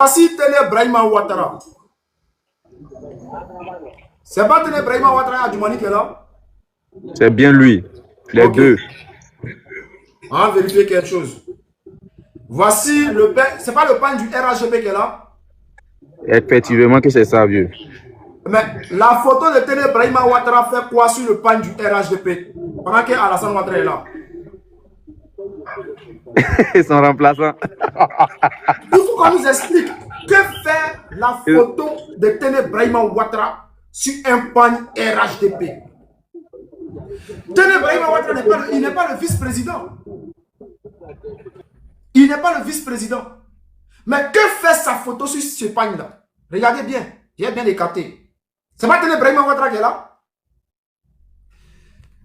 Voici Tene Brahima Ouattara. C'est pas Tene Brahima Ouattara Adjoumani qui est là? C'est bien lui. Les deux. On va vérifier quelque chose. Voici le pain. C'est pas le pain du RHGP qui est là? Effectivement que c'est ça, vieux. Mais la photo de Tene Brahima Ouattara fait quoi sur le pain du RHGP pendant que Alassane Ouattara est là? Son remplaçant. Il faut qu'on nous explique que fait la photo de Tene Brahima Ouattara sur un pagne RHDP. Tene Brahima Ouattara n'est pas le vice-président. Il n'est pas le vice-président. Mais que fait sa photo sur ce pagne-là? Regardez bien. J'ai bien écarté. C'est pas Tene Brahima Ouattara qui est là?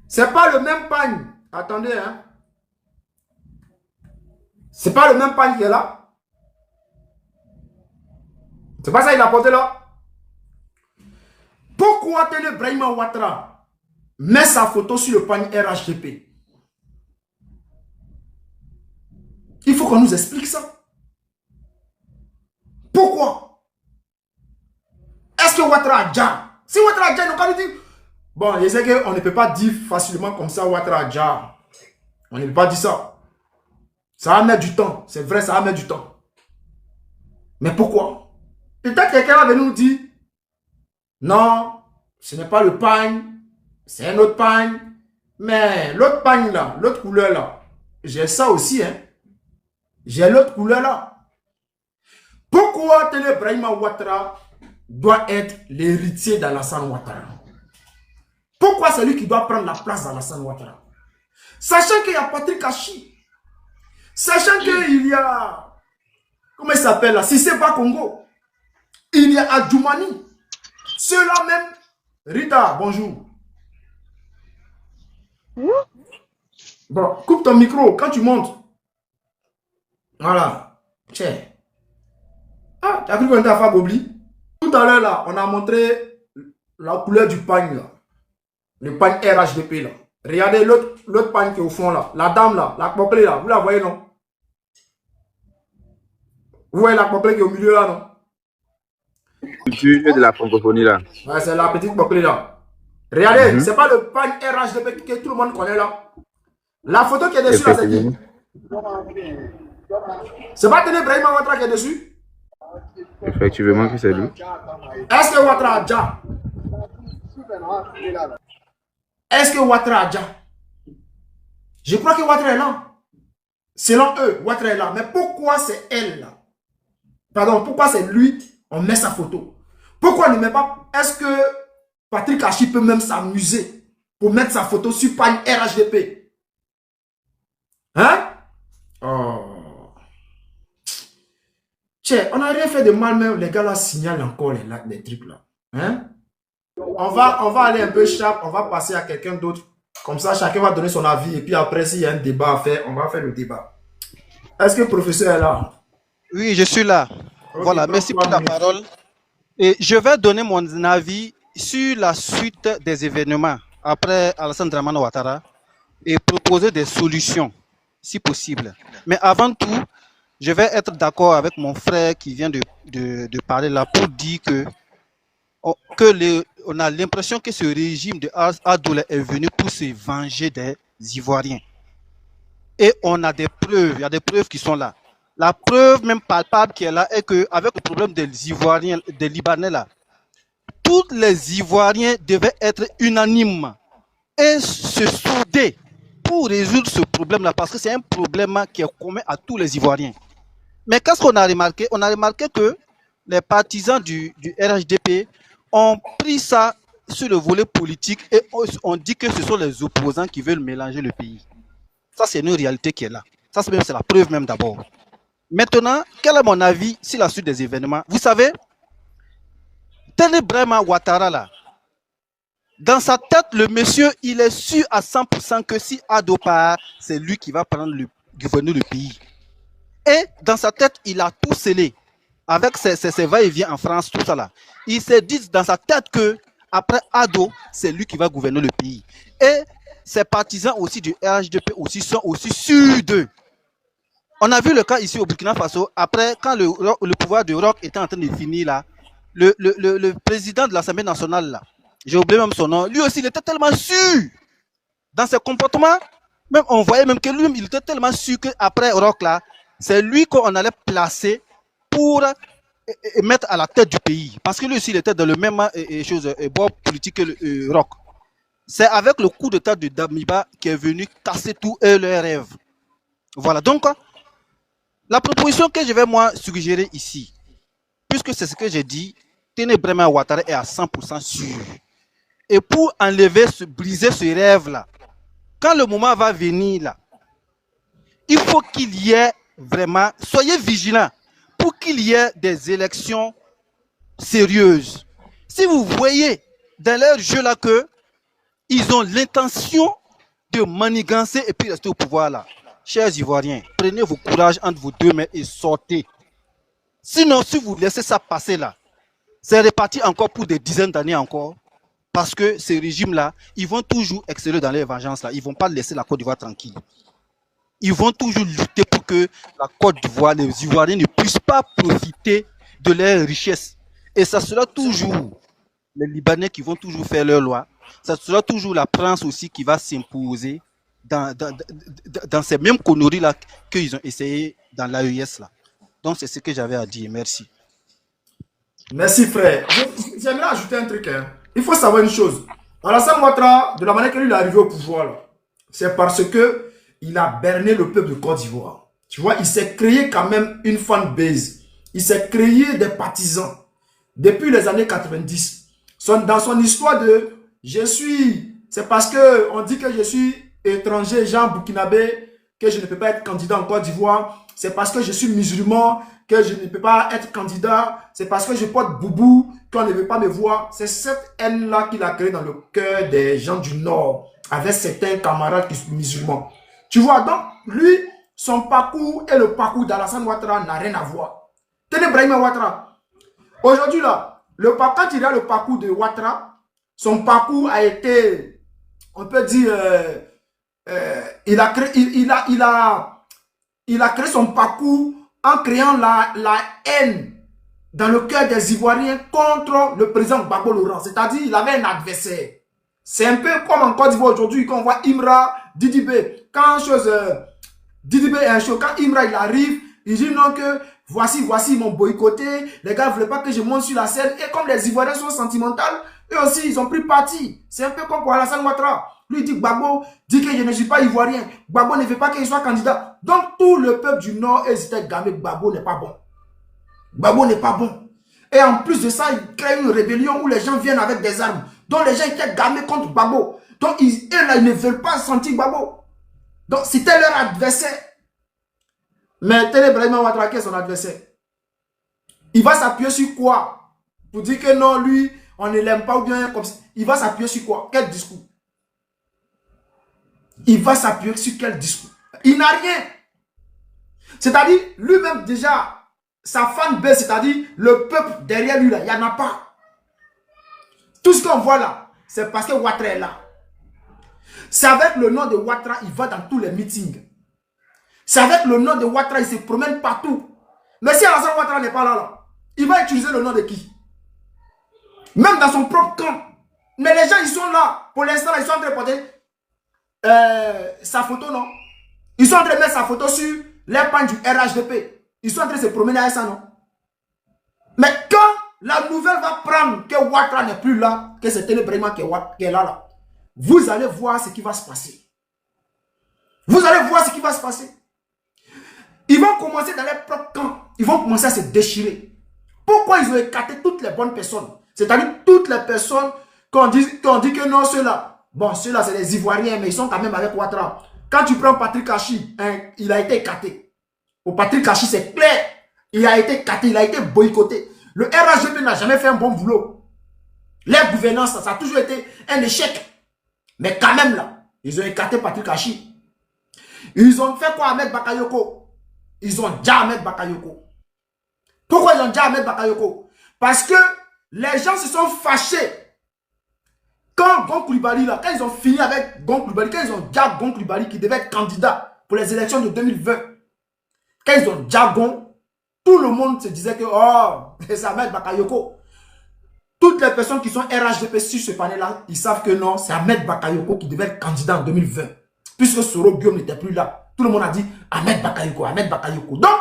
C'est pas le même pagne. Attendez, hein. C'est pas le même pagne qui est là? C'est pas ça qu'il a porté là? Pourquoi Tene Brahima Ouattara met sa photo sur le pagne RHDP? Il faut qu'on nous explique ça. Pourquoi? Est-ce que Ouattara a déjà? Si Ouattara a déjà, nous allons dire. Bon, je sais qu'on ne peut pas dire facilement comme ça Ouattara a déjà. On ne peut pas dire ça. Ça va mettre du temps. C'est vrai, ça va mettre du temps. Mais pourquoi? Peut-être quelqu'un va venir nous dire non, ce n'est pas le pagne, c'est un autre pagne. Mais l'autre pagne là, l'autre couleur là, j'ai ça aussi, hein. J'ai l'autre couleur là. Pourquoi Tene Brahima Ouattara doit être l'héritier d'Alassane Ouattara? Pourquoi c'est lui qui doit prendre la place d'Alassane Ouattara? Sachant qu'il y a Patrick Achi, sachant qu'il y a, comment il s'appelle là, Cissé Congo, il y a Adjoumani, ceux-là même. Rita, bonjour. Bon, coupe ton micro quand tu montes. Voilà. Tiens. Ah, tu as cru qu'on était à Fabobli? Tout à l'heure là, on a montré la couleur du pagne là. Le pagne RHDP là. Regardez l'autre pagne qui est au fond là. La dame là, la clé là, vous la voyez non? Vous voyez la clé qui est au milieu là non? Culture de la francophonie là. Ouais, c'est la petite clé là. Regardez, c'est pas le pagne RHDP que tout le monde connaît là. La photo qui est dessus là, c'est qui? C'est pas Tene Brahima Ouattara qui est dessus? Effectivement que c'est lui. Est-ce que Ouattara a déjà? Est-ce que Ouattara a déjà? Je crois que Ouattara est là. Selon eux, Ouattara est là. Mais pourquoi c'est elle là? Pardon, pourquoi c'est lui? On met sa photo. Pourquoi on ne met pas? Est-ce que Patrick Achi peut même s'amuser pour mettre sa photo sur pagne RHDP? Hein? Oh. Tiens, on n'a rien fait de mal, mais les gars là signalent encore les trucs là. Hein? On va aller un peu sharp, on va passer à quelqu'un d'autre. Comme ça, chacun va donner son avis. Et puis après, s'il y a un débat à faire, on va faire le débat. Est-ce que le professeur est là? Oui, je suis là. Okay, voilà, merci pour la parole. Et je vais donner mon avis sur la suite des événements après Alassane Dramane Ouattara et proposer des solutions, si possible. Mais avant tout, je vais être d'accord avec mon frère qui vient de parler là pour dire on a l'impression que ce régime de Adoula est venu pour se venger des Ivoiriens. Et on a des preuves, il y a des preuves qui sont là. La preuve même palpable qui est là est qu'avec le problème des Ivoiriens, des Libanais là, tous les Ivoiriens devaient être unanimes et se souder pour résoudre ce problème-là, parce que c'est un problème qui est commun à tous les Ivoiriens. Mais qu'est-ce qu'on a remarqué? On a remarqué que les partisans du RHDP ont pris ça sur le volet politique et on dit que ce sont les opposants qui veulent mélanger le pays. Ça, c'est une réalité qui est là. Ça, c'est la preuve même d'abord. Maintenant, quel est mon avis sur la suite des événements? Vous savez, Tene Brahima Ouattara là, dans sa tête, le monsieur, il est sûr à 100% que si Ado part, c'est lui qui va gouverner le pays. Et dans sa tête, il a tout scellé. Avec ses va-et-vient en France, tout ça là. Il s'est dit dans sa tête que après Ado, c'est lui qui va gouverner le pays. Et ses partisans aussi du RHDP aussi sont aussi sûrs d'eux. On a vu le cas ici au Burkina Faso. Après, quand le pouvoir de Roch était en train de finir là, le président de l'Assemblée nationale là, j'ai oublié même son nom, lui aussi il était tellement sûr dans ses comportements, même on voyait même que lui il était tellement sûr qu'après Roch là, c'est lui qu'on allait placer pour mettre à la tête du pays. Parce que lui aussi il était dans le même bord politique que Roch. C'est avec le coup d'état de Damiba qui est venu casser tous leurs rêves. Voilà, donc la proposition que je vais moi suggérer ici, puisque c'est ce que j'ai dit, Téné Braima Ouattara est à 100% sûr. Et pour enlever, briser ce rêve-là, quand le moment va venir là, il faut qu'il y ait vraiment, soyez vigilants, pour qu'il y ait des élections sérieuses. Si vous voyez dans leur jeu là que ils ont l'intention de manigancer et puis rester au pouvoir là, chers Ivoiriens, prenez vos courages entre vos deux mains et sortez. Sinon, si vous laissez ça passer là, c'est reparti encore pour des dizaines d'années encore. Parce que ces régimes-là, ils vont toujours exceller dans les vengeances là. Ils ne vont pas laisser la Côte d'Ivoire tranquille. Ils vont toujours lutter pour que la Côte d'Ivoire, les Ivoiriens ne puissent pas profiter de leurs richesses. Et ça sera toujours les Libanais qui vont toujours faire leurs lois. Ça sera toujours la France aussi qui va s'imposer dans ces mêmes conneries-là qu'ils ont essayé dans l'AES là. Donc c'est ce que j'avais à dire. Merci. Merci frère. J'aimerais ajouter un truc. Hein. Il faut savoir une chose. Alassane Ouattara, de la manière qu'il est arrivé au pouvoir, c'est parce que il a berné le peuple de Côte d'Ivoire. Tu vois, il s'est créé quand même une fanbase. Il s'est créé des partisans. Depuis les années 90. Dans son histoire de je suis, c'est parce que on dit que je suis étranger, genre burkinabé, que je ne peux pas être candidat en Côte d'Ivoire. C'est parce que je suis musulman que je ne peux pas être candidat. C'est parce que je porte boubou qu'on ne veut pas me voir. C'est cette haine-là qu'il a créée dans le cœur des gens du Nord, avec certains camarades qui sont musulmans. Tu vois, donc, lui, son parcours et le parcours d'Alassane Ouattara n'a rien à voir. Tenez Brahima Ouattara. Aujourd'hui, là, quand il y a le parcours de Ouattara, son parcours a été, on peut dire, il a créé son parcours en créant la haine dans le cœur des Ivoiriens contre le président Gbagbo Laurent. C'est-à-dire, il avait un adversaire. C'est un peu comme en Côte d'Ivoire aujourd'hui, quand on voit Imra, Didibé. Quand Didibé est un show, quand Imra il arrive, il dit non que voici, ils m'ont boycotté. Les gars ne voulaient pas que je monte sur la scène. Et comme les Ivoiriens sont sentimentaux, eux aussi, ils ont pris parti. C'est un peu comme pour Alassane Ouattara. Lui, il dit Gbagbo dit que je ne suis pas ivoirien. Gbagbo ne veut pas qu'il soit candidat. Donc, tout le peuple du Nord hésitait. Gbagbo n'est pas bon. Gbagbo n'est pas bon. Et en plus de ça, il crée une rébellion où les gens viennent avec des armes. Donc, les gens étaient gamés contre Gbagbo. Donc, ils ne veulent pas sentir Gbagbo. Donc, c'était leur adversaire. Mais Téné Braima Ouattara, qui est son adversaire? Il va s'appuyer sur quoi? Pour dire que non, lui, on ne l'aime pas ou bien comme ça. Il va s'appuyer sur quoi? Quel discours? Il va s'appuyer sur quel discours? Il n'a rien. C'est-à-dire, lui-même déjà, sa fanbase, c'est-à-dire le peuple derrière lui, là, il n'y en a pas. Tout ce qu'on voit là, c'est parce que Ouattara est là. C'est avec le nom de Ouattara, il va dans tous les meetings. C'est avec le nom de Ouattara, il se promène partout. Mais si Alassane Ouattara n'est pas là, il va utiliser le nom de qui? Même dans son propre camp. Mais les gens, ils sont là. Pour l'instant, ils sont en train de porter sa photo, non? Ils sont en train de mettre sa photo sur les pans du RHDP. Ils sont en train de se promener avec ça, non? Mais quand la nouvelle va prendre que Ouattara n'est plus là, que c'est Téné Braima qui est là, vous allez voir ce qui va se passer. Vous allez voir ce qui va se passer. Ils vont commencer dans les propres camps. Ils vont commencer à se déchirer. Pourquoi ils ont écarté toutes les bonnes personnes? C'est-à-dire toutes les personnes qu'on dit que non, ceux-là. Bon, ceux-là, c'est des Ivoiriens, mais ils sont quand même avec Ouattara. Quand tu prends Patrick Hachi, hein, il a été écarté. Pour Patrick Hachi, c'est clair. Il a été écarté, il a été boycotté. Le RHDP n'a jamais fait un bon boulot. Leur gouvernance, ça a toujours été un échec. Mais quand même, là, ils ont écarté Patrick Hachi. Ils ont fait quoi avec Bakayoko? Ils ont déjà Ahmed Bakayoko. Pourquoi ils ont déjà Ahmed Bakayoko? Parce que les gens se sont fâchés. Quand Gon Coulibaly, là, quand ils ont fini avec Gon Coulibaly, quand ils ont déjà Gon Coulibaly qui devait être candidat pour les élections de 2020, quand ils ont Djagon, tout le monde se disait que oh, c'est Ahmed Bakayoko. Toutes les personnes qui sont RHDP sur ce panel-là, ils savent que non, c'est Ahmed Bakayoko qui devait être candidat en 2020. Puisque Soro Guillaume n'était plus là. Tout le monde a dit Ahmed Bakayoko, Ahmed Bakayoko. Donc,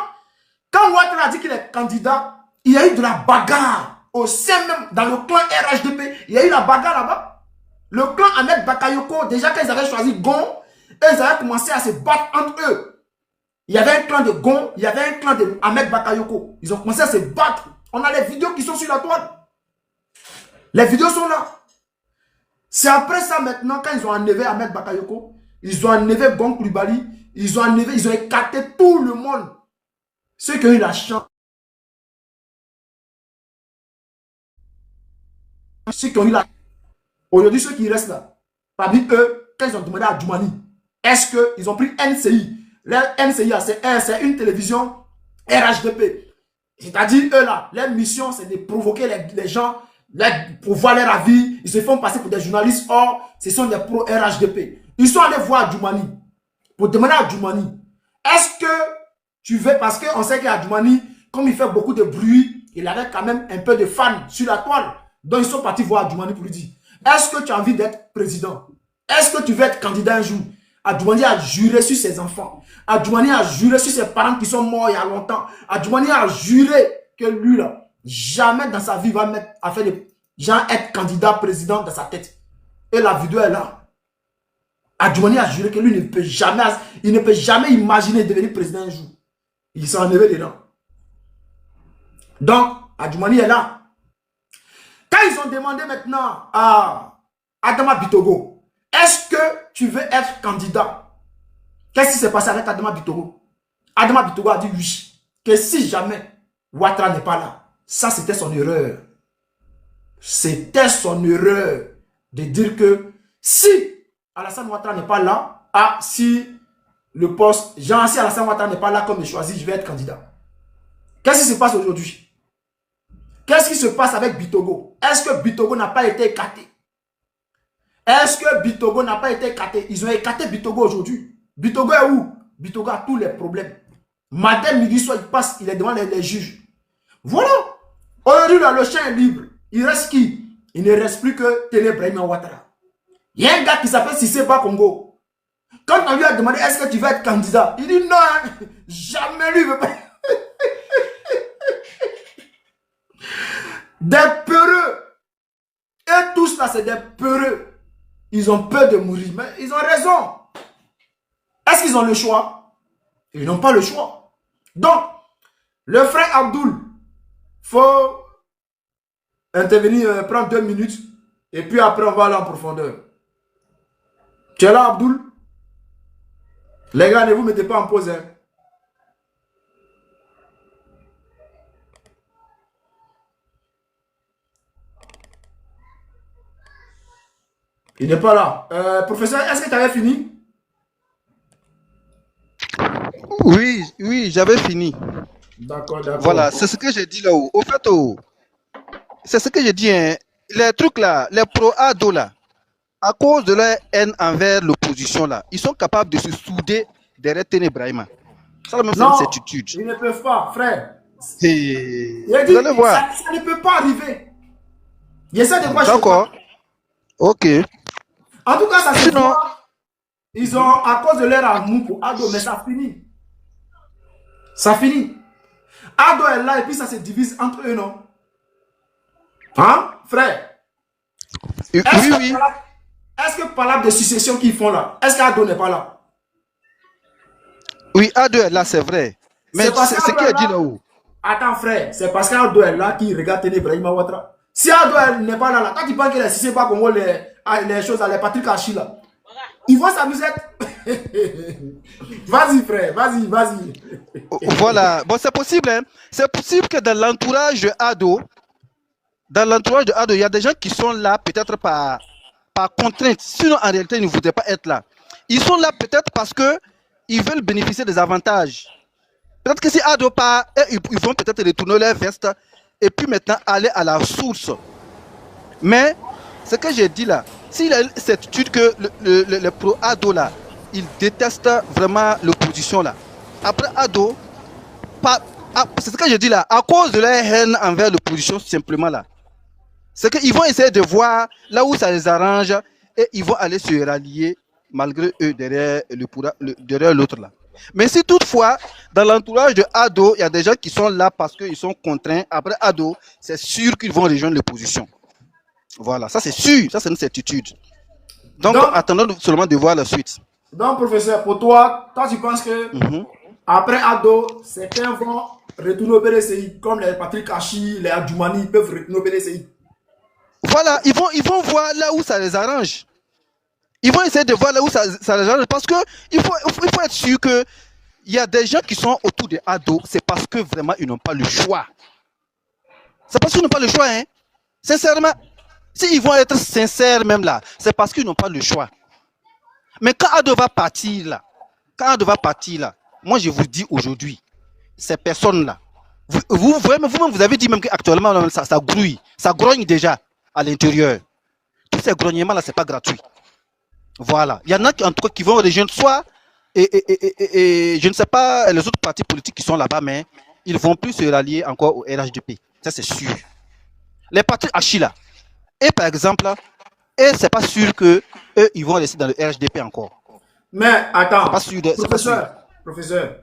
quand Ouattara a dit qu'il est candidat, il y a eu de la bagarre au sein même, dans le clan RHDP. Il y a eu la bagarre là-bas. Le clan Ahmed Bakayoko, déjà quand ils avaient choisi Gon, ils avaient commencé à se battre entre eux. Il y avait un clan de Gon, il y avait un clan de Ahmed Bakayoko. Ils ont commencé à se battre. On a les vidéos qui sont sur la toile. Les vidéos sont là. C'est après ça maintenant, quand ils ont enlevé Ahmed Bakayoko, ils ont enlevé Gon Koulibaly, ils ont écarté tout le monde. Ceux qui ont eu la chance. Ceux qui ont eu la... Aujourd'hui, ceux qui restent là, parmi eux, quand ils ont demandé à Djoumani, est-ce qu'ils ont pris NCI? La NCI, c'est une télévision RHDP. C'est-à-dire, eux là, leur mission, c'est de provoquer les gens pour voir leur avis. Ils se font passer pour des journalistes. Or, ce sont des pro-RHDP. Ils sont allés voir Djoumani pour demander à Djoumani, est-ce que tu veux, parce qu'on sait qu'à Djoumani, comme il fait beaucoup de bruit, il avait quand même un peu de fans sur la toile. Donc, ils sont partis voir Djoumani pour lui dire, est-ce que tu as envie d'être président? Est-ce que tu veux être candidat un jour? Adjoumani a juré sur ses enfants. Adjoumani a juré sur ses parents qui sont morts il y a longtemps. Adjoumani a juré que lui, là, jamais dans sa vie, va mettre à faire des gens être candidat président dans sa tête. Et la vidéo est là. Adjoumani a juré que lui ne peut jamais imaginer devenir président un jour. Il s'est enlevé dedans. Donc, Adjoumani est là. Quand ils ont demandé maintenant à Adama Bitogo, est-ce que tu veux être candidat? Qu'est-ce qui s'est passé avec Adama Bitogo? Adama Bitogo a dit oui. Que si jamais Ouattara n'est pas là, ça c'était son erreur. C'était son erreur de dire que si Alassane Ouattara n'est pas là, si le poste, si Alassane Ouattara n'est pas là comme il choisit, je vais être candidat. Qu'est-ce qui se passe aujourd'hui? Qu'est-ce qui se passe avec Bitogo? Est-ce que Bitogo n'a pas été écarté? Est-ce que Bitogo n'a pas été écarté? Ils ont écarté Bitogo aujourd'hui. Bitogo est où? Bitogo a tous les problèmes. Matin, midi, soir, il passe, il est devant les juges. Voilà. Aujourd'hui, le champ est libre. Il reste qui? Il ne reste plus que Télé Brahima Ouattara. Il y a un gars qui s'appelle Sissé Congo. Quand on lui a demandé est-ce que tu veux être candidat, il dit non, hein, jamais lui veut pas. Des peureux. Et tous là, c'est des peureux. Ils ont peur de mourir, mais ils ont raison. Est-ce qu'ils ont le choix? Ils n'ont pas le choix. Donc, le frère Abdoul, faut intervenir, prendre 2 minutes, et puis après on va aller en profondeur. Tu es là, Abdoul? Les gars, ne vous mettez pas en pause. Hein. Il n'est pas là. Professeur, est-ce que tu avais fini? Oui, j'avais fini. D'accord, d'accord. Voilà, c'est ce que j'ai dit là-haut. Au fait, c'est ce que j'ai dit. Hein. Les trucs là, les pro-ado là, à cause de leur haine envers l'opposition là, ils sont capables de se souder derrière Téné Brahima. Ça, même, c'est une certitude. Ils ne peuvent pas, frère. Vous allez voir. Ça ne peut pas arriver. Il essaie de voir. D'accord. Ok. En tout cas, ça se voit. Ils ont, à cause de leur amour pour Ado, mais ça finit. Ça finit. Ado est là et puis ça se divise entre eux, non? Hein, frère? Oui. Est-ce que par là de succession qu'ils font là, est-ce qu'Ado n'est pas là? Oui, Ado est là, c'est vrai. Mais c'est ce qu'il a dit là-haut. Attends, frère, c'est parce qu'Ado est là qui regarde Téné Brahima Ouattara. Si Ado n'est pas là, quand tu penses que les Sissé pas Congo, les choses, les Patrick Hachi là, ils vont s'amuser. Vas-y, frère, vas-y. Voilà, bon, c'est possible, hein. C'est possible que dans l'entourage de Ado, il y a des gens qui sont là peut-être par contrainte. Sinon, en réalité, ils ne voudraient pas être là. Ils sont là peut-être parce qu'ils veulent bénéficier des avantages. Peut-être que si Ado part, ils vont peut-être retourner leur veste et puis maintenant aller à la source. Mais ce que j'ai dit là, s'il a cette étude que le pro-Ado là, il déteste vraiment l'opposition là. Après Ado, c'est ce que je dis là, à cause de leur haine envers l'opposition, simplement là. C'est qu'ils vont essayer de voir là où ça les arrange et ils vont aller se rallier malgré eux derrière l'autre là. Mais si toutefois, dans l'entourage de Ado, il y a des gens qui sont là parce qu'ils sont contraints, après Ado, c'est sûr qu'ils vont rejoindre l'opposition. Voilà, ça c'est sûr, ça c'est une certitude. Donc attendons seulement de voir la suite. Donc, professeur, pour toi tu penses que après Ado, certains vont retourner au BDCI, comme les Patrick Hachi, les Adjoumani, ils peuvent retourner au BDCI. Voilà, ils vont voir là où ça les arrange. Ils vont essayer de voir là où ça les arrange. Parce qu'il faut être sûr qu'il y a des gens qui sont autour de Ado, c'est parce que vraiment ils n'ont pas le choix. C'est parce qu'ils n'ont pas le choix, hein. Sincèrement, s'ils vont être sincères même là, c'est parce qu'ils n'ont pas le choix. Mais quand Ado va partir là, moi je vous dis aujourd'hui, ces personnes-là, vous-même vous avez dit même qu'actuellement ça grouille, ça grogne déjà à l'intérieur. Tous ces grognements-là, c'est pas gratuit. Voilà. Il y en a en tout cas qui vont rejoindre soit, et je ne sais pas les autres partis politiques qui sont là-bas, mais ils vont plus se rallier encore au RHDP. Ça, c'est sûr. Les partis Hachi là, et par exemple, et c'est pas sûr que eux, ils vont rester dans le RHDP encore. Mais attends, pas sûr professeur,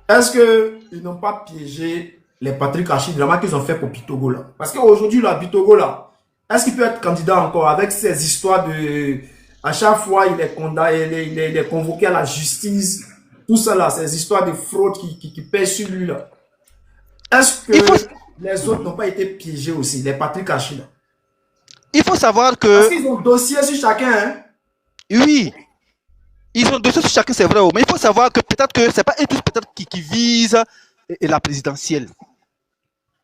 est-ce qu'ils n'ont pas piégé les Patrick Hachi vraiment qu'ils ont fait pour Bitogo là? Parce qu'aujourd'hui, là, Bitogo là, est-ce qu'il peut être candidat encore avec ces histoires de... À chaque fois, il est condamné, il est convoqué à la justice, tout ça là, ces histoires de fraude qui pèsent sur lui là. Est-ce que les autres n'ont pas été piégés aussi, les Patrick Hachi là? Il faut savoir que... Parce qu'ils ont dossier sur chacun, hein? Oui. Ils ont dossier sur chacun, c'est vrai. Mais il faut savoir que peut-être que c'est pas eux tous peut-être qui visent la présidentielle.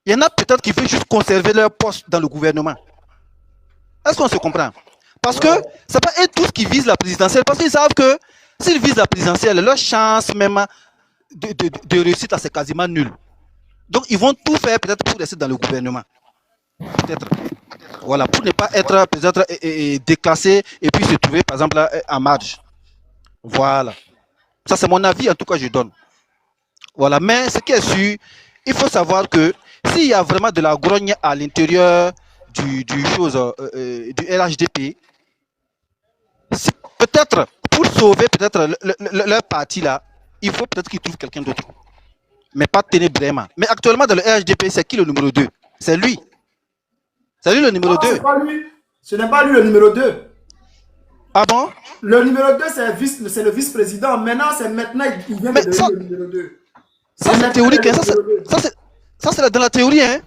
Il y en a peut-être qui veulent juste conserver leur poste dans le gouvernement. Est-ce qu'on se comprend? Parce que c'est pas eux tous qui visent la présidentielle. Parce qu'ils savent que s'ils visent la présidentielle, leur chance même de réussite là, c'est quasiment nul. Donc ils vont tout faire peut-être pour rester dans le gouvernement. Peut-être. Voilà, pour ne pas être peut-être déclassé et puis se trouver par exemple en marge. Voilà. Ça c'est mon avis en tout cas je donne. Voilà, mais ce qui est sûr, il faut savoir que s'il y a vraiment de la grogne à l'intérieur du RHDP, peut-être pour sauver peut-être leur parti là, il faut peut-être qu'ils trouvent quelqu'un d'autre. Mais pas Ténébrema. Mais actuellement dans le RHDP, c'est qui le numéro 2? C'est lui. C'est lui le numéro 2. C'est pas lui. Ce n'est pas lui le numéro 2. Ah bon? Le numéro 2, c'est le vice-président. Maintenant, il vient de devenir le numéro 2. Ça, c'est théorique. Hein? Ça, c'est dans la théorie. Hein?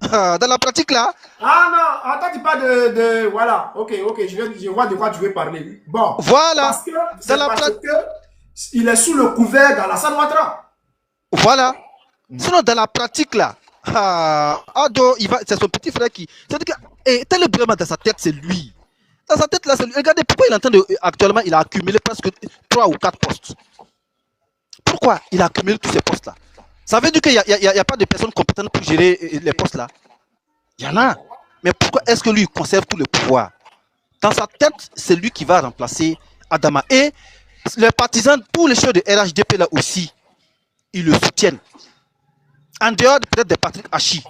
Dans la pratique, là. Ah non, attends, tu parles de voilà. Ok, je vois de quoi tu veux parler. Bon. Voilà. Parce que il est sous le couvert d'Alassane Ouattara. Voilà. Sinon, dans la pratique, là, Ado, c'est son petit frère qui. C'est-à-dire que tel problème dans sa tête, c'est lui. Dans sa tête, là, c'est lui. Regardez, pourquoi il entend actuellement, il a accumulé presque 3 ou 4 postes. Pourquoi il a accumulé tous ces postes-là? Ça veut dire qu'il n'y a pas de personnes compétentes pour gérer les postes-là. Il y en a. Mais pourquoi est-ce que lui, il conserve tout le pouvoir? Dans sa tête, c'est lui qui va remplacer Adama. Et les partisans, tous les chefs de RHDP là aussi, ils le soutiennent. En dehors peut-être des Patrick Hachi.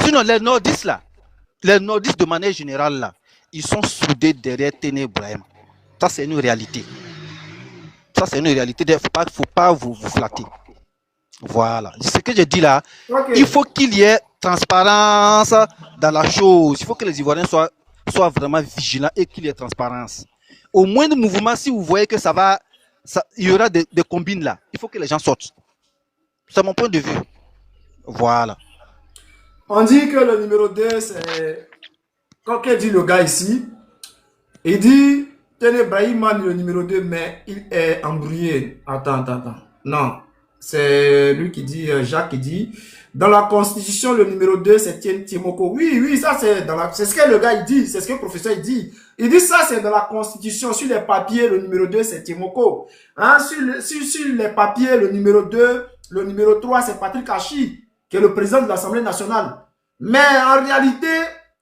Sinon, les nordistes là, les nordistes de manière générale là, ils sont soudés derrière Ténébrahim. Ça, c'est une réalité. Ça, c'est une réalité. Il ne faut pas vous flatter. Voilà. Ce que je dis là, il faut qu'il y ait transparence dans la chose. Il faut que les Ivoiriens soient vraiment vigilants et qu'il y ait transparence. Au moins de mouvement, si vous voyez que il y aura des combines là, il faut que les gens sortent. C'est mon point de vue. Voilà. On dit que le numéro 2, c'est... Quand il dit le gars ici, il dit Ténébrahim le numéro 2, mais il est embrouillé. Attends. Non. C'est lui qui dit, Jacques qui dit, dans la constitution, le numéro 2, c'est Timoko. Oui, ça c'est ce que le gars il dit, c'est ce que le professeur il dit. Il dit ça, c'est dans la constitution. Sur les papiers, le numéro 2, c'est Timoko. Hein, sur les papiers, le numéro 2, le numéro 3, c'est Patrick Hachi, qui est le président de l'Assemblée nationale. Mais en réalité,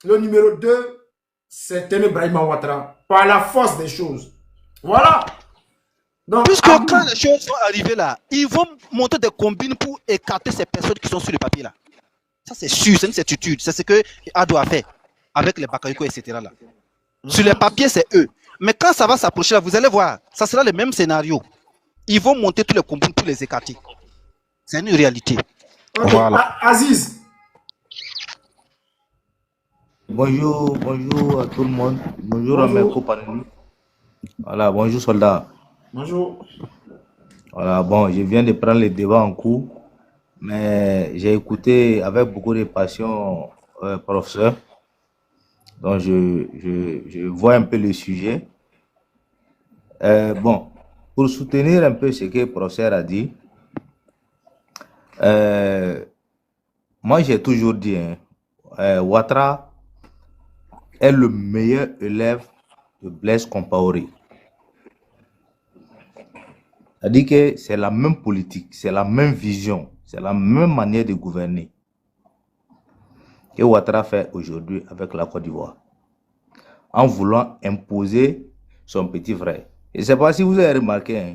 le numéro 2, c'est Ténébrahim Ouattara, par la force des choses. Voilà. Donc, Puisque Abdul, quand les choses sont arrivées là, ils vont monter des combines pour écarter ces personnes qui sont sur le papier là. Ça, c'est sûr, c'est une certitude. C'est ce que Ado a fait avec les Bakayoko, etc. Là. Sur les papiers, c'est eux. Mais quand ça va s'approcher là, vous allez voir, ça sera le même scénario. Ils vont monter tous les combines pour les écarter. C'est une réalité. ok. Voilà. Aziz, Bonjour, bonjour à tout le monde. Bonjour à mes bonjour. compagnons. Voilà, bonjour soldats. Bonjour. Voilà, bon, je viens de prendre le débat en cours, mais j'ai écouté avec beaucoup de passion professeur. Donc je vois un peu le sujet. Bon, pour soutenir un peu ce que le professeur a dit, euh, moi j'ai toujours dit, Ouattara est le meilleur élève de Blaise Compaoré. C'est-à-dire que c'est la même politique, c'est la même vision, c'est la même manière de gouverner que Ouattara fait aujourd'hui avec la Côte d'Ivoire, en voulant imposer son petit frère. Je ne sais pas si vous avez remarqué, hein,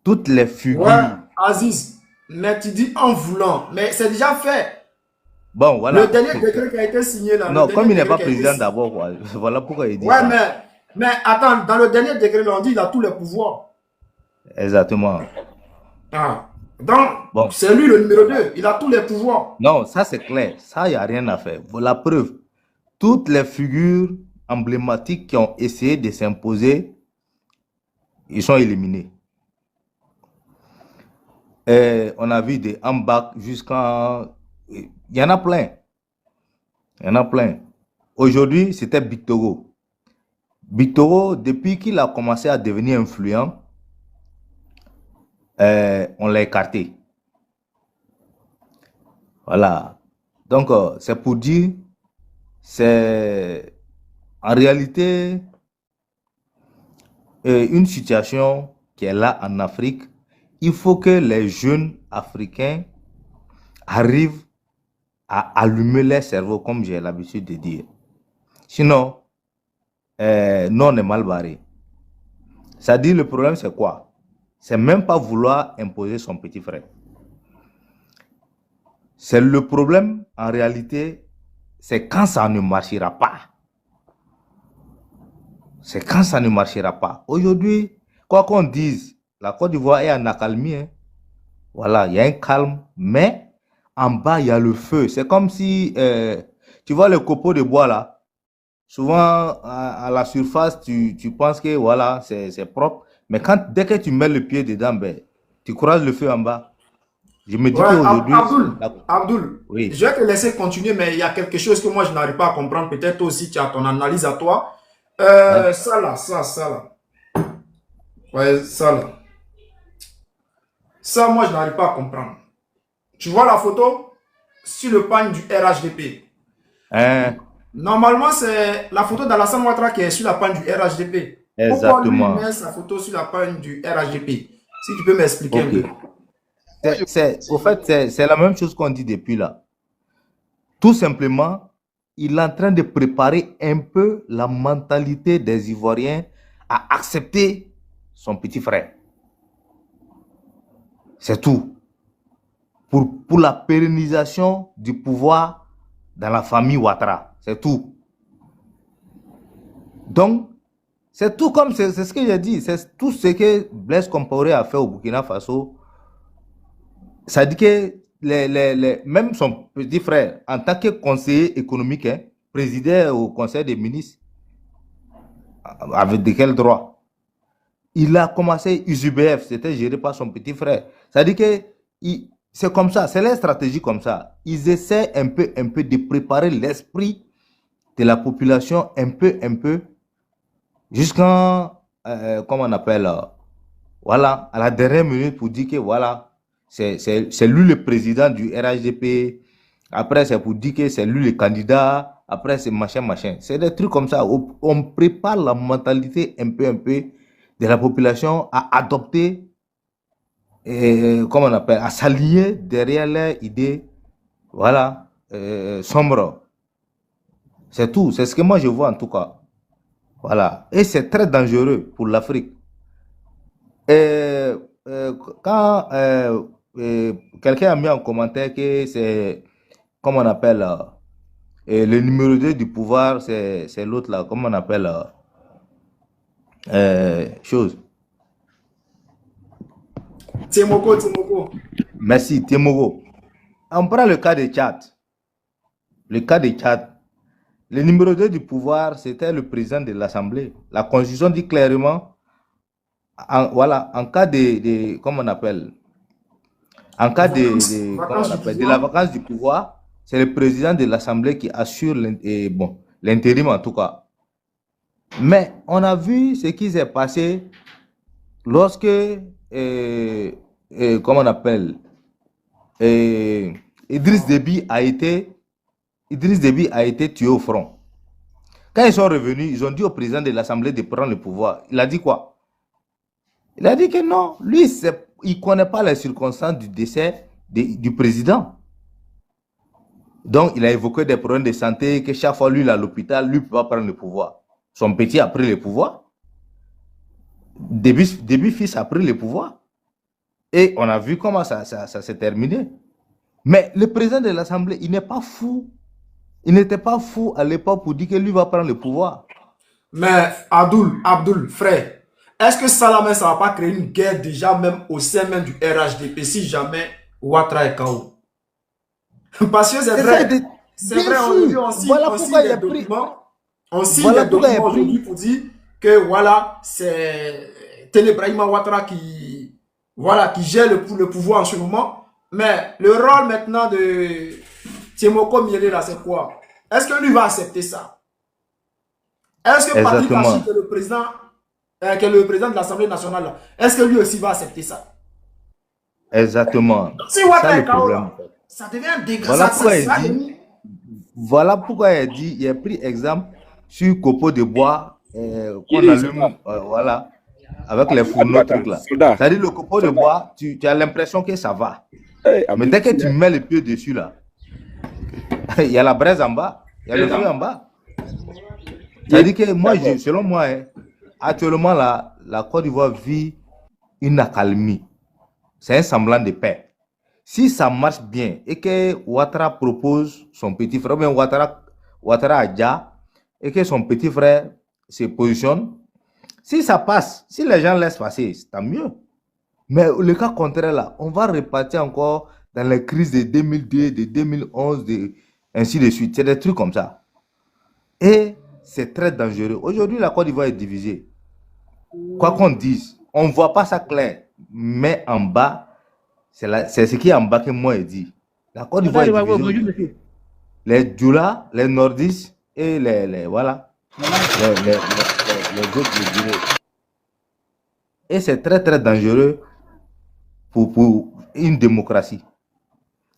toutes les Ouais, figures. Aziz, mais tu dis en voulant, mais c'est déjà fait. Bon, Le voilà. dernier décret qui a été signé là, le Non, dernier comme il n'est décret pas qui a été président signé. d'abord, quoi. Voilà pourquoi il dit Ouais, ça. mais attends, dans le dernier décret, là, on dit qu'il a tous les pouvoirs. Exactement. Ah. Donc, Bon, c'est lui le numéro 2. Il a tous les pouvoirs. non, ça c'est clair. Ça, il n'y a rien à faire. Voilà la preuve. Toutes les figures emblématiques qui ont essayé de s'imposer, ils sont éliminés. Et on a vu des Ambak jusqu'à... Il y en a plein. Il y en a plein. Aujourd'hui, c'était Bictoro. Bictoro, depuis qu'il a commencé à devenir influent, on l'a écarté. Voilà. Donc, c'est pour dire, c'est en réalité une situation qui est là en Afrique. Il faut que les jeunes africains arrivent à allumer leur cerveau, comme j'ai l'habitude de dire. Sinon, nous, on est mal barré. Ça dit, le problème, c'est quoi? C'est même pas vouloir imposer son petit frère. C'est le problème, en réalité, c'est quand ça ne marchera pas. C'est quand ça ne marchera pas. Aujourd'hui, quoi qu'on dise, la Côte d'Ivoire est en accalmie. Hein. Voilà, il y a un calme, mais en bas, il y a le feu. C'est comme si, tu vois le copeau de bois là, souvent à la surface, tu penses que voilà, c'est propre, mais dès que tu mets le pied dedans, ben, tu croises le feu en bas. Je me dis Ouais, qu'aujourd'hui, Abdul, oui. je vais te laisser continuer, mais il y a quelque chose que moi je n'arrive pas à comprendre. Peut-être aussi tu as ton analyse à toi. Hein? Ça là, ça là. Ouais, ça là. Ça, moi je n'arrive pas à comprendre. Tu vois la photo sur le pagne du RHDP. Hein? Normalement, c'est la photo d'Alassane Ouattara qui est sur la page du RHDP. Pourquoi lui Exactement. met sa photo sur la page du RHDP? Si tu peux m'expliquer un peu. Ok. Au fait, c'est la même chose qu'on dit depuis là. Tout simplement, il est en train de préparer un peu la mentalité des Ivoiriens à accepter son petit frère. C'est tout. Pour la pérennisation du pouvoir dans la famille Ouattara. C'est tout. Donc, c'est tout comme c'est ce que j'ai dit. C'est tout ce que Blaise Compaoré a fait au Burkina Faso. Ça dit que même son petit frère, en tant que conseiller économique, hein, présidait au conseil des ministres. Avec de quel droit? Il a commencé USUBF, c'était géré par son petit frère. Ça dit que c'est comme ça, c'est leur stratégie comme ça. Ils essaient un peu de préparer l'esprit de la population un peu, jusqu'à, comment on appelle, voilà, à la dernière minute pour dire que voilà, c'est lui le président du RHDP. Après, c'est pour dire que c'est lui le candidat. Après, c'est machin. C'est des trucs comme ça. On prépare la mentalité un peu de la population à adopter, comment on appelle, à s'allier derrière leurs idées, voilà, sombres. C'est tout. C'est ce que moi je vois en tout cas. Voilà. Et c'est très dangereux pour l'Afrique. Euh, Quand quelqu'un a mis en commentaire que c'est, comment on appelle, le numéro 2 du pouvoir, c'est l'autre là, comment on appelle, chose. Timoko, Timoko. Merci, Temoro. On prend le cas de Tchad. Le cas de Tchad. Le numéro 2 du pouvoir, c'était le président de l'Assemblée. La Constitution dit clairement, voilà, en cas comment on appelle, en cas comment on Vacances du appelle, de la pouvoir. vacance du pouvoir, c'est le président de l'Assemblée qui assure bon, l'intérim en tout cas. Mais on a vu ce qui s'est passé lorsque, comment on appelle, euh, Idriss Déby a été, Idriss Déby a été tué au front. Quand ils sont revenus, ils ont dit au président de l'Assemblée de prendre le pouvoir. Il a dit quoi? Il a dit que non, lui, il ne connaît pas les circonstances du décès du président. Donc, il a évoqué des problèmes de santé, que chaque fois, lui, il est à l'hôpital, lui, ne peut pas prendre le pouvoir. Son petit a pris le pouvoir. Début fils a pris le pouvoir. Et on a vu comment ça s'est terminé. Mais le président de l'Assemblée, il n'est pas fou. Il n'était pas fou à l'époque pour dire que lui va prendre le pouvoir. Mais Abdul, frère, est-ce que ça là même, ça va pas créer une guerre déjà même au sein même du RHDP si jamais Ouattara est KO? Parce que c'est vrai. C'est Bien vrai, sûr. on signe, Voilà on signe pourquoi il des a pris. documents. On signe Voilà des pourquoi il a documents aujourd'hui pris. pour dire que voilà, c'est Télébrahima Ouattara qui, voilà, qui gère le pouvoir en ce moment. Mais le rôle maintenant de Tiemoko Miele là, c'est quoi? Est-ce que lui va accepter ça? Est-ce que Patrick Hachi, Exactement. que le président de l'Assemblée nationale, là, est-ce que lui aussi va accepter ça? Exactement. Donc, si C'est ça Ouattara est le KO problème. là, ça devient un dégât. Voilà pourquoi il Ça dit. Voilà pourquoi il dit. Il a pris exemple sur copeaux de bois qu'on Guéri, soldat. allume, voilà, avec les fourneaux trucs là. Soldat. C'est-à-dire le copeau de bois, tu as l'impression que ça va. Hey, Mais dès que tu mets le pied dessus là, il y a la braise en bas, il y a le feu en bas. C'est-à-dire que moi, selon moi, hein, actuellement là, la Côte d'Ivoire vit une accalmie. C'est un semblant de paix. Si ça marche bien et que Ouattara propose son petit frère, ou bien Ouattara Adja, et que son petit frère se positionne, si ça passe, si les gens laissent passer, c'est tant mieux. Mais le cas contraire là, on va repartir encore dans les crises de 2002, de 2011, ainsi de suite. C'est des trucs comme ça. Et c'est très dangereux. Aujourd'hui, la Côte d'Ivoire est divisée. Quoi qu'on dise, on ne voit pas ça clair. Mais en bas, c'est ce qui est en bas que moi je dis. La Côte d'Ivoire est divisée. Les Djoula, les Nordistes et voilà, les autres, les Guinéens. Et c'est très très dangereux pour une démocratie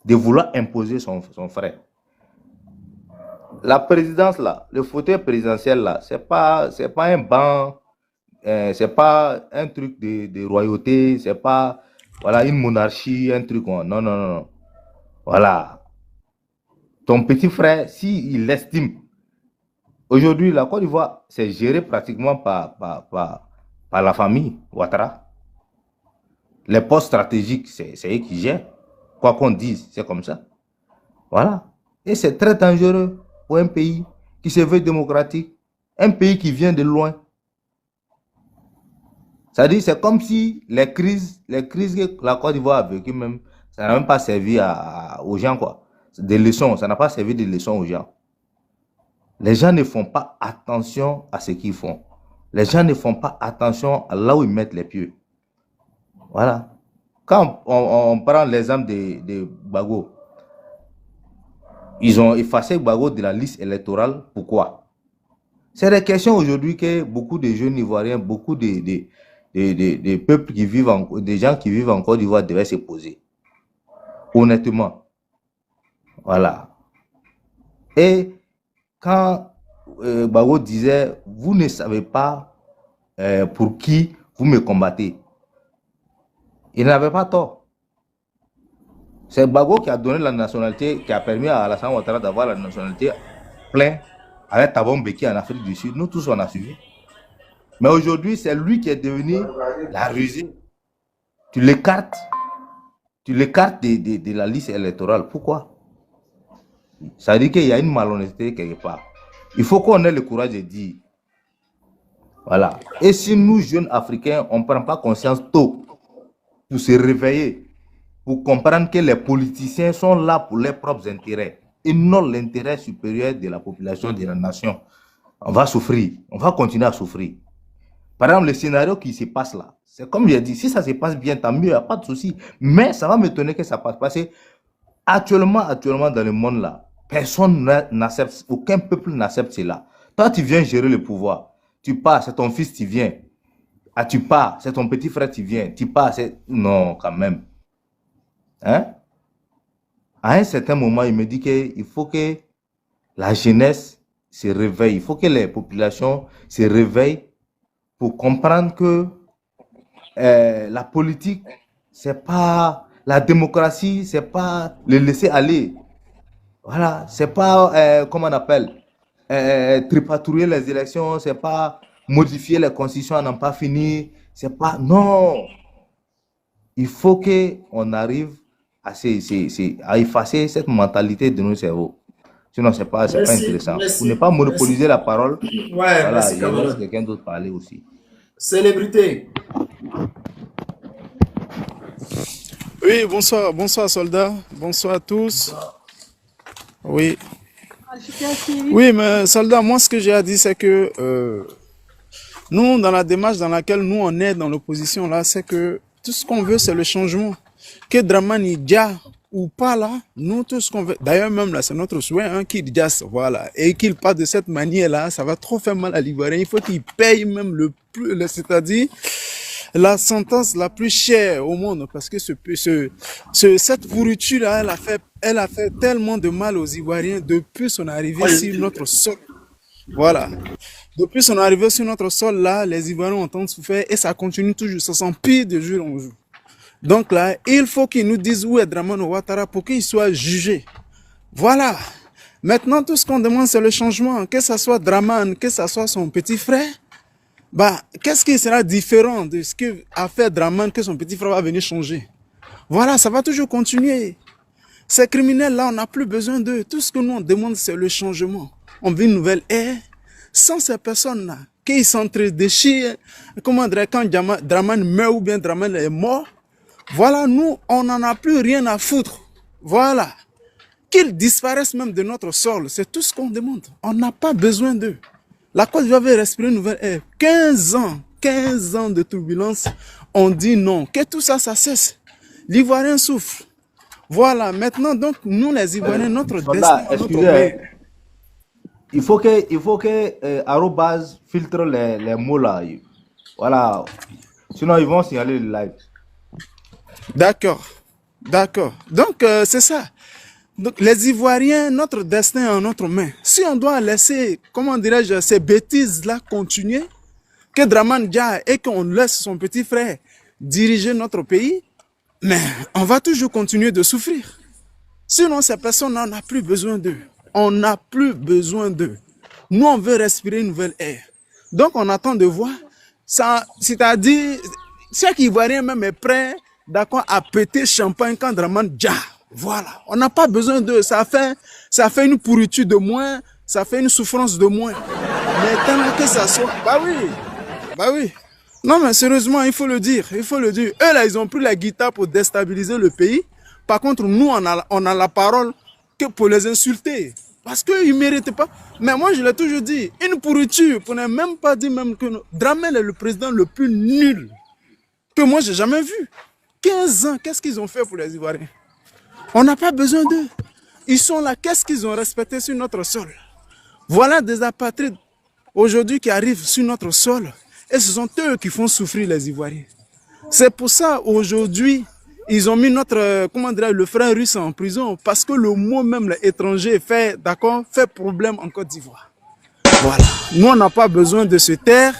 de vouloir imposer son frère. La présidence là, le fauteuil présidentiel là, c'est pas un banc, c'est pas un truc de royauté, c'est pas voilà une monarchie, un truc. Non, non, non, non. Voilà. Ton petit frère, s'il l'estime, aujourd'hui, la Côte d'Ivoire, c'est géré pratiquement par la famille Ouattara. Les postes stratégiques, c'est eux qui gèrent. Quoi qu'on dise, c'est comme ça. Voilà. Et c'est très dangereux pour un pays qui se veut démocratique, un pays qui vient de loin. C'est-à-dire, c'est comme si les crises que la Côte d'Ivoire a vécues même, ça n'a même pas servi aux gens, quoi. Des leçons, ça n'a pas servi de leçons aux gens. Les gens ne font pas attention à ce qu'ils font. Les gens ne font pas attention à là où ils mettent les pieds. Voilà. Quand on prend l'exemple de Gbagbo, ils ont effacé Gbagbo de la liste électorale. Pourquoi? C'est des questions aujourd'hui que beaucoup de jeunes Ivoiriens, beaucoup de peuples qui vivent, des gens qui vivent en Côte d'Ivoire devaient se poser. Honnêtement. Voilà. Et quand Gbagbo disait, vous ne savez pas pour qui vous me combattez, il n'avait pas tort. C'est Gbagbo qui a donné la nationalité, qui a permis à Alassane Ouattara d'avoir la nationalité pleine avec Thabo Mbeki en Afrique du Sud. Nous tous, on a suivi. Mais aujourd'hui, c'est lui qui est devenu la rusée. Tu l'écartes, de la liste électorale. Pourquoi? Ça veut dire qu'il y a une malhonnêteté quelque part. Il faut qu'on ait le courage de dire. Voilà. Et si nous, jeunes Africains, on ne prend pas conscience tôt pour se réveiller, pour comprendre que les politiciens sont là pour leurs propres intérêts et non l'intérêt supérieur de la population, de la nation, on va souffrir. On va continuer à souffrir. Par exemple, le scénario qui se passe là, c'est comme j'ai dit, si ça se passe bien, tant mieux, il n'y a pas de souci. Mais ça va m'étonner que ça passe. Parce que actuellement, dans le monde là, personne n'accepte, aucun peuple n'accepte cela. Toi, tu viens gérer le pouvoir. Tu pars, c'est ton fils, tu viens. Ah, tu pars, c'est ton petit frère, tu viens. Tu pars, c'est... Non, quand même. Hein? À un certain moment, il me dit qu'il faut que la jeunesse se réveille. Il faut que les populations se réveillent pour comprendre que la politique, c'est pas la démocratie, c'est pas le laisser aller. Voilà, c'est pas, comment on appelle, tripatouiller les élections, c'est pas modifier les constitutions à n'en pas finir, c'est pas, non. Il faut qu'on arrive à effacer cette mentalité de nos cerveaux. Sinon, c'est pas intéressant. Pour ne pas monopoliser la parole, Ouais, voilà, merci je Cameroun. laisse quelqu'un d'autre parler aussi. Célébrité. Oui, bonsoir soldats, bonsoir à tous. Oui, oui, mais soldats, moi ce que j'ai à dire c'est que nous, dans la démarche dans laquelle nous on est dans l'opposition là, c'est que tout ce qu'on veut c'est le changement. Que Dramani Dia ou pas là, nous tout ce qu'on veut, d'ailleurs même là c'est notre souhait hein, qu'il diasse, voilà, et qu'il parte de cette manière là, ça va trop faire mal à l'Ivoirien, il faut qu'il paye même c'est-à-dire la sentence la plus chère au monde, parce que cette pourriture là, elle a fait tellement de mal aux Ivoiriens depuis son arrivée sur notre sol. Voilà. Depuis son arrivée sur notre sol là, les Ivoiriens ont tant souffert et ça continue toujours, ça s'empire de jour en jour. Donc là, il faut qu'ils nous disent où est Dramani Ouattara pour qu'il soit jugé. Voilà. Maintenant, tout ce qu'on demande, c'est le changement. Que ce soit Dramani, que ce soit son petit frère, bah, qu'est-ce qui sera différent de ce qu'a fait Dramani que son petit frère va venir changer? Voilà, ça va toujours continuer. Ces criminels-là, on n'a plus besoin d'eux. Tout ce que nous on demande, c'est le changement. On veut une nouvelle ère. Sans ces personnes-là, qui s'entre-déchirent, comment dire, quand Dramani meurt ou bien Dramani est mort, voilà, nous, on n'en a plus rien à foutre. Voilà. Qu'ils disparaissent même de notre sol, c'est tout ce qu'on demande. On n'a pas besoin d'eux. La Côte d'Ivoire veut respirer une nouvelle ère. 15 ans de turbulence, on dit non. Que tout ça, ça cesse. L'Ivoirien souffre. Voilà, maintenant, donc, nous, les Ivoiriens, notre destin, notre pays. Il faut que Arobase filtre les mots là. Voilà. Sinon, ils vont signaler le live. D'accord. Donc, c'est ça. Donc, les Ivoiriens, notre destin est en notre main. Si on doit laisser, comment dirais-je, ces bêtises-là continuer, que Dramani Dia et qu'on laisse son petit frère diriger notre pays, mais on va toujours continuer de souffrir. Sinon, ces personnes, on n'a plus besoin d'eux. On n'a plus besoin d'eux. Nous, on veut respirer une nouvelle ère. Donc, on attend de voir. Ça, c'est-à-dire, chaque Ivoirien même est prêt, d'accord, à péter champagne quand Dramani Dia. Voilà. On n'a pas besoin d'eux. Ça fait une pourriture de moins, ça fait une souffrance de moins. Mais tant que ça soit... Bah oui. Non, mais sérieusement, il faut le dire. Eux, là, ils ont pris la guitare pour déstabiliser le pays. Par contre, nous, on a la parole que pour les insulter. Parce qu'ils ne méritent pas. Mais moi, je l'ai toujours dit, une pourriture, pour ne même pas dire même que Dramani est le président le plus nul que moi, j'ai jamais vu. 15 ans, qu'est-ce qu'ils ont fait pour les Ivoiriens? On n'a pas besoin d'eux. Ils sont là, qu'est-ce qu'ils ont respecté sur notre sol? Voilà des apatrides aujourd'hui qui arrivent sur notre sol. Et ce sont eux qui font souffrir les Ivoiriens. C'est pour ça, aujourd'hui, ils ont mis le frère russe en prison parce que le mot même étranger fait problème en Côte d'Ivoire. Voilà. Nous, on n'a pas besoin de se taire.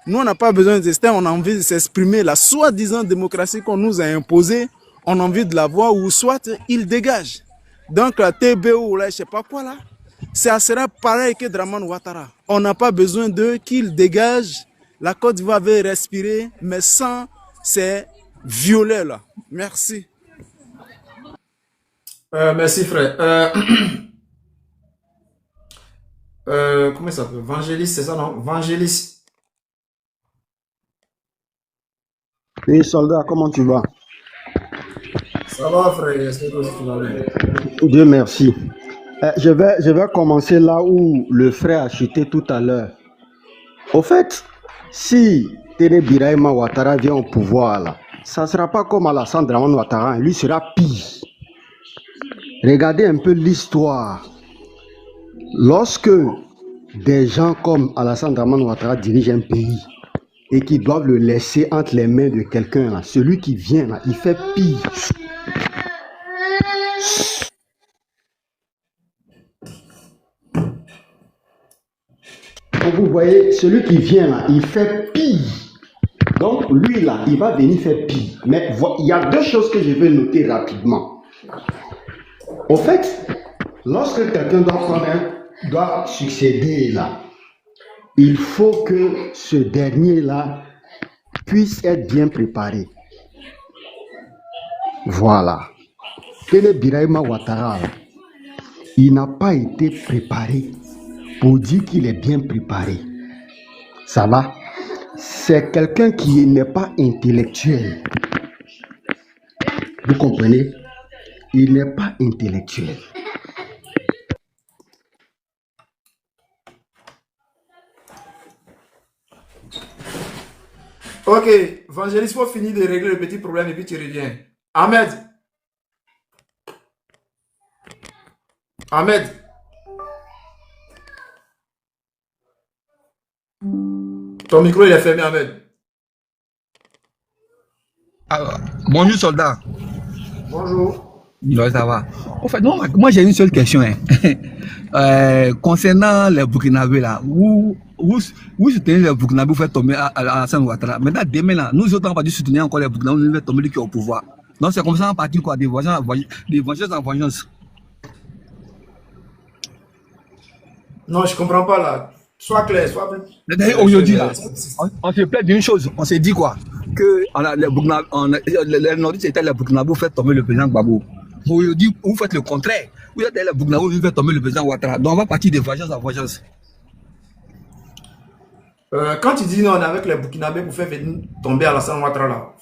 Nous, on n'a pas besoin de se taire. On a envie de s'exprimer. La soi-disant démocratie qu'on nous a imposée, on a envie de la voir ou soit il dégage. Donc, la TBO, là, je ne sais pas quoi, là, ça sera pareil que Dramani Ouattara. On n'a pas besoin d'eux, qu'ils dégagent la Côte d'Ivoire veut respirer, mais sans ces violets-là. Merci. Merci frère. Comment ça s'appelle? Vangelis, c'est ça non? Vangelis. Oui, soldat, comment tu vas? Ça va frère, est-ce que tu vas bien? Dieu merci. Je vais commencer là où le frère a chuté tout à l'heure. Au fait, si Téné Birahima Ouattara vient au pouvoir, là, ça ne sera pas comme Alassane Dramane Ouattara, lui sera pire. Regardez un peu l'histoire. Lorsque des gens comme Alassane Dramane Ouattara dirigent un pays et qui doivent le laisser entre les mains de quelqu'un, là, celui qui vient, là, il fait pire. Vous voyez, celui qui vient là, il fait pire. Donc lui là, il va venir faire pire. Mais il y a deux choses que je vais noter rapidement. Au fait, lorsque quelqu'un doit succéder là, il faut que ce dernier là puisse être bien préparé. Voilà. Téné Birahima Ouattara, il n'a pas été préparé pour dire qu'il est bien préparé. Ça va? C'est quelqu'un qui n'est pas intellectuel. Vous comprenez? Il n'est pas intellectuel. Ok, Vangelis, faut finir de régler le petit problème et puis tu reviens. Ahmed. Ahmed. Ton micro il est fermé, Ahmed. Alors, bonjour soldat. Bonjour. Ouais, ça va. En fait, moi j'ai une seule question. Concernant les Burkinabés là, vous soutenez les Burkinabés, vous faites tomber à Alassane Ouattara. Maintenant, demain là, nous autres on va pas soutenir encore les Burkinabés, nous faisons tomber lui qui est au pouvoir. Donc c'est comme ça en partie quoi, des vengeances en vengeance. Non, je comprends pas là. Sois clair, sois plus. D'ailleurs, aujourd'hui, là, on se plaît d'une chose. On s'est dit quoi? Que les Nordistes étaient les Burkinabés, vous faites tomber le président Gbagbo. Aujourd'hui, vous faites le contraire. Vous êtes les Burkinabés, vous faites tomber le président Ouattara. Donc, on va partir de vengeance en vengeance. Quand tu dis non, on est avec les Burkinabés pour faire venir tomber Alassane Ouattara là.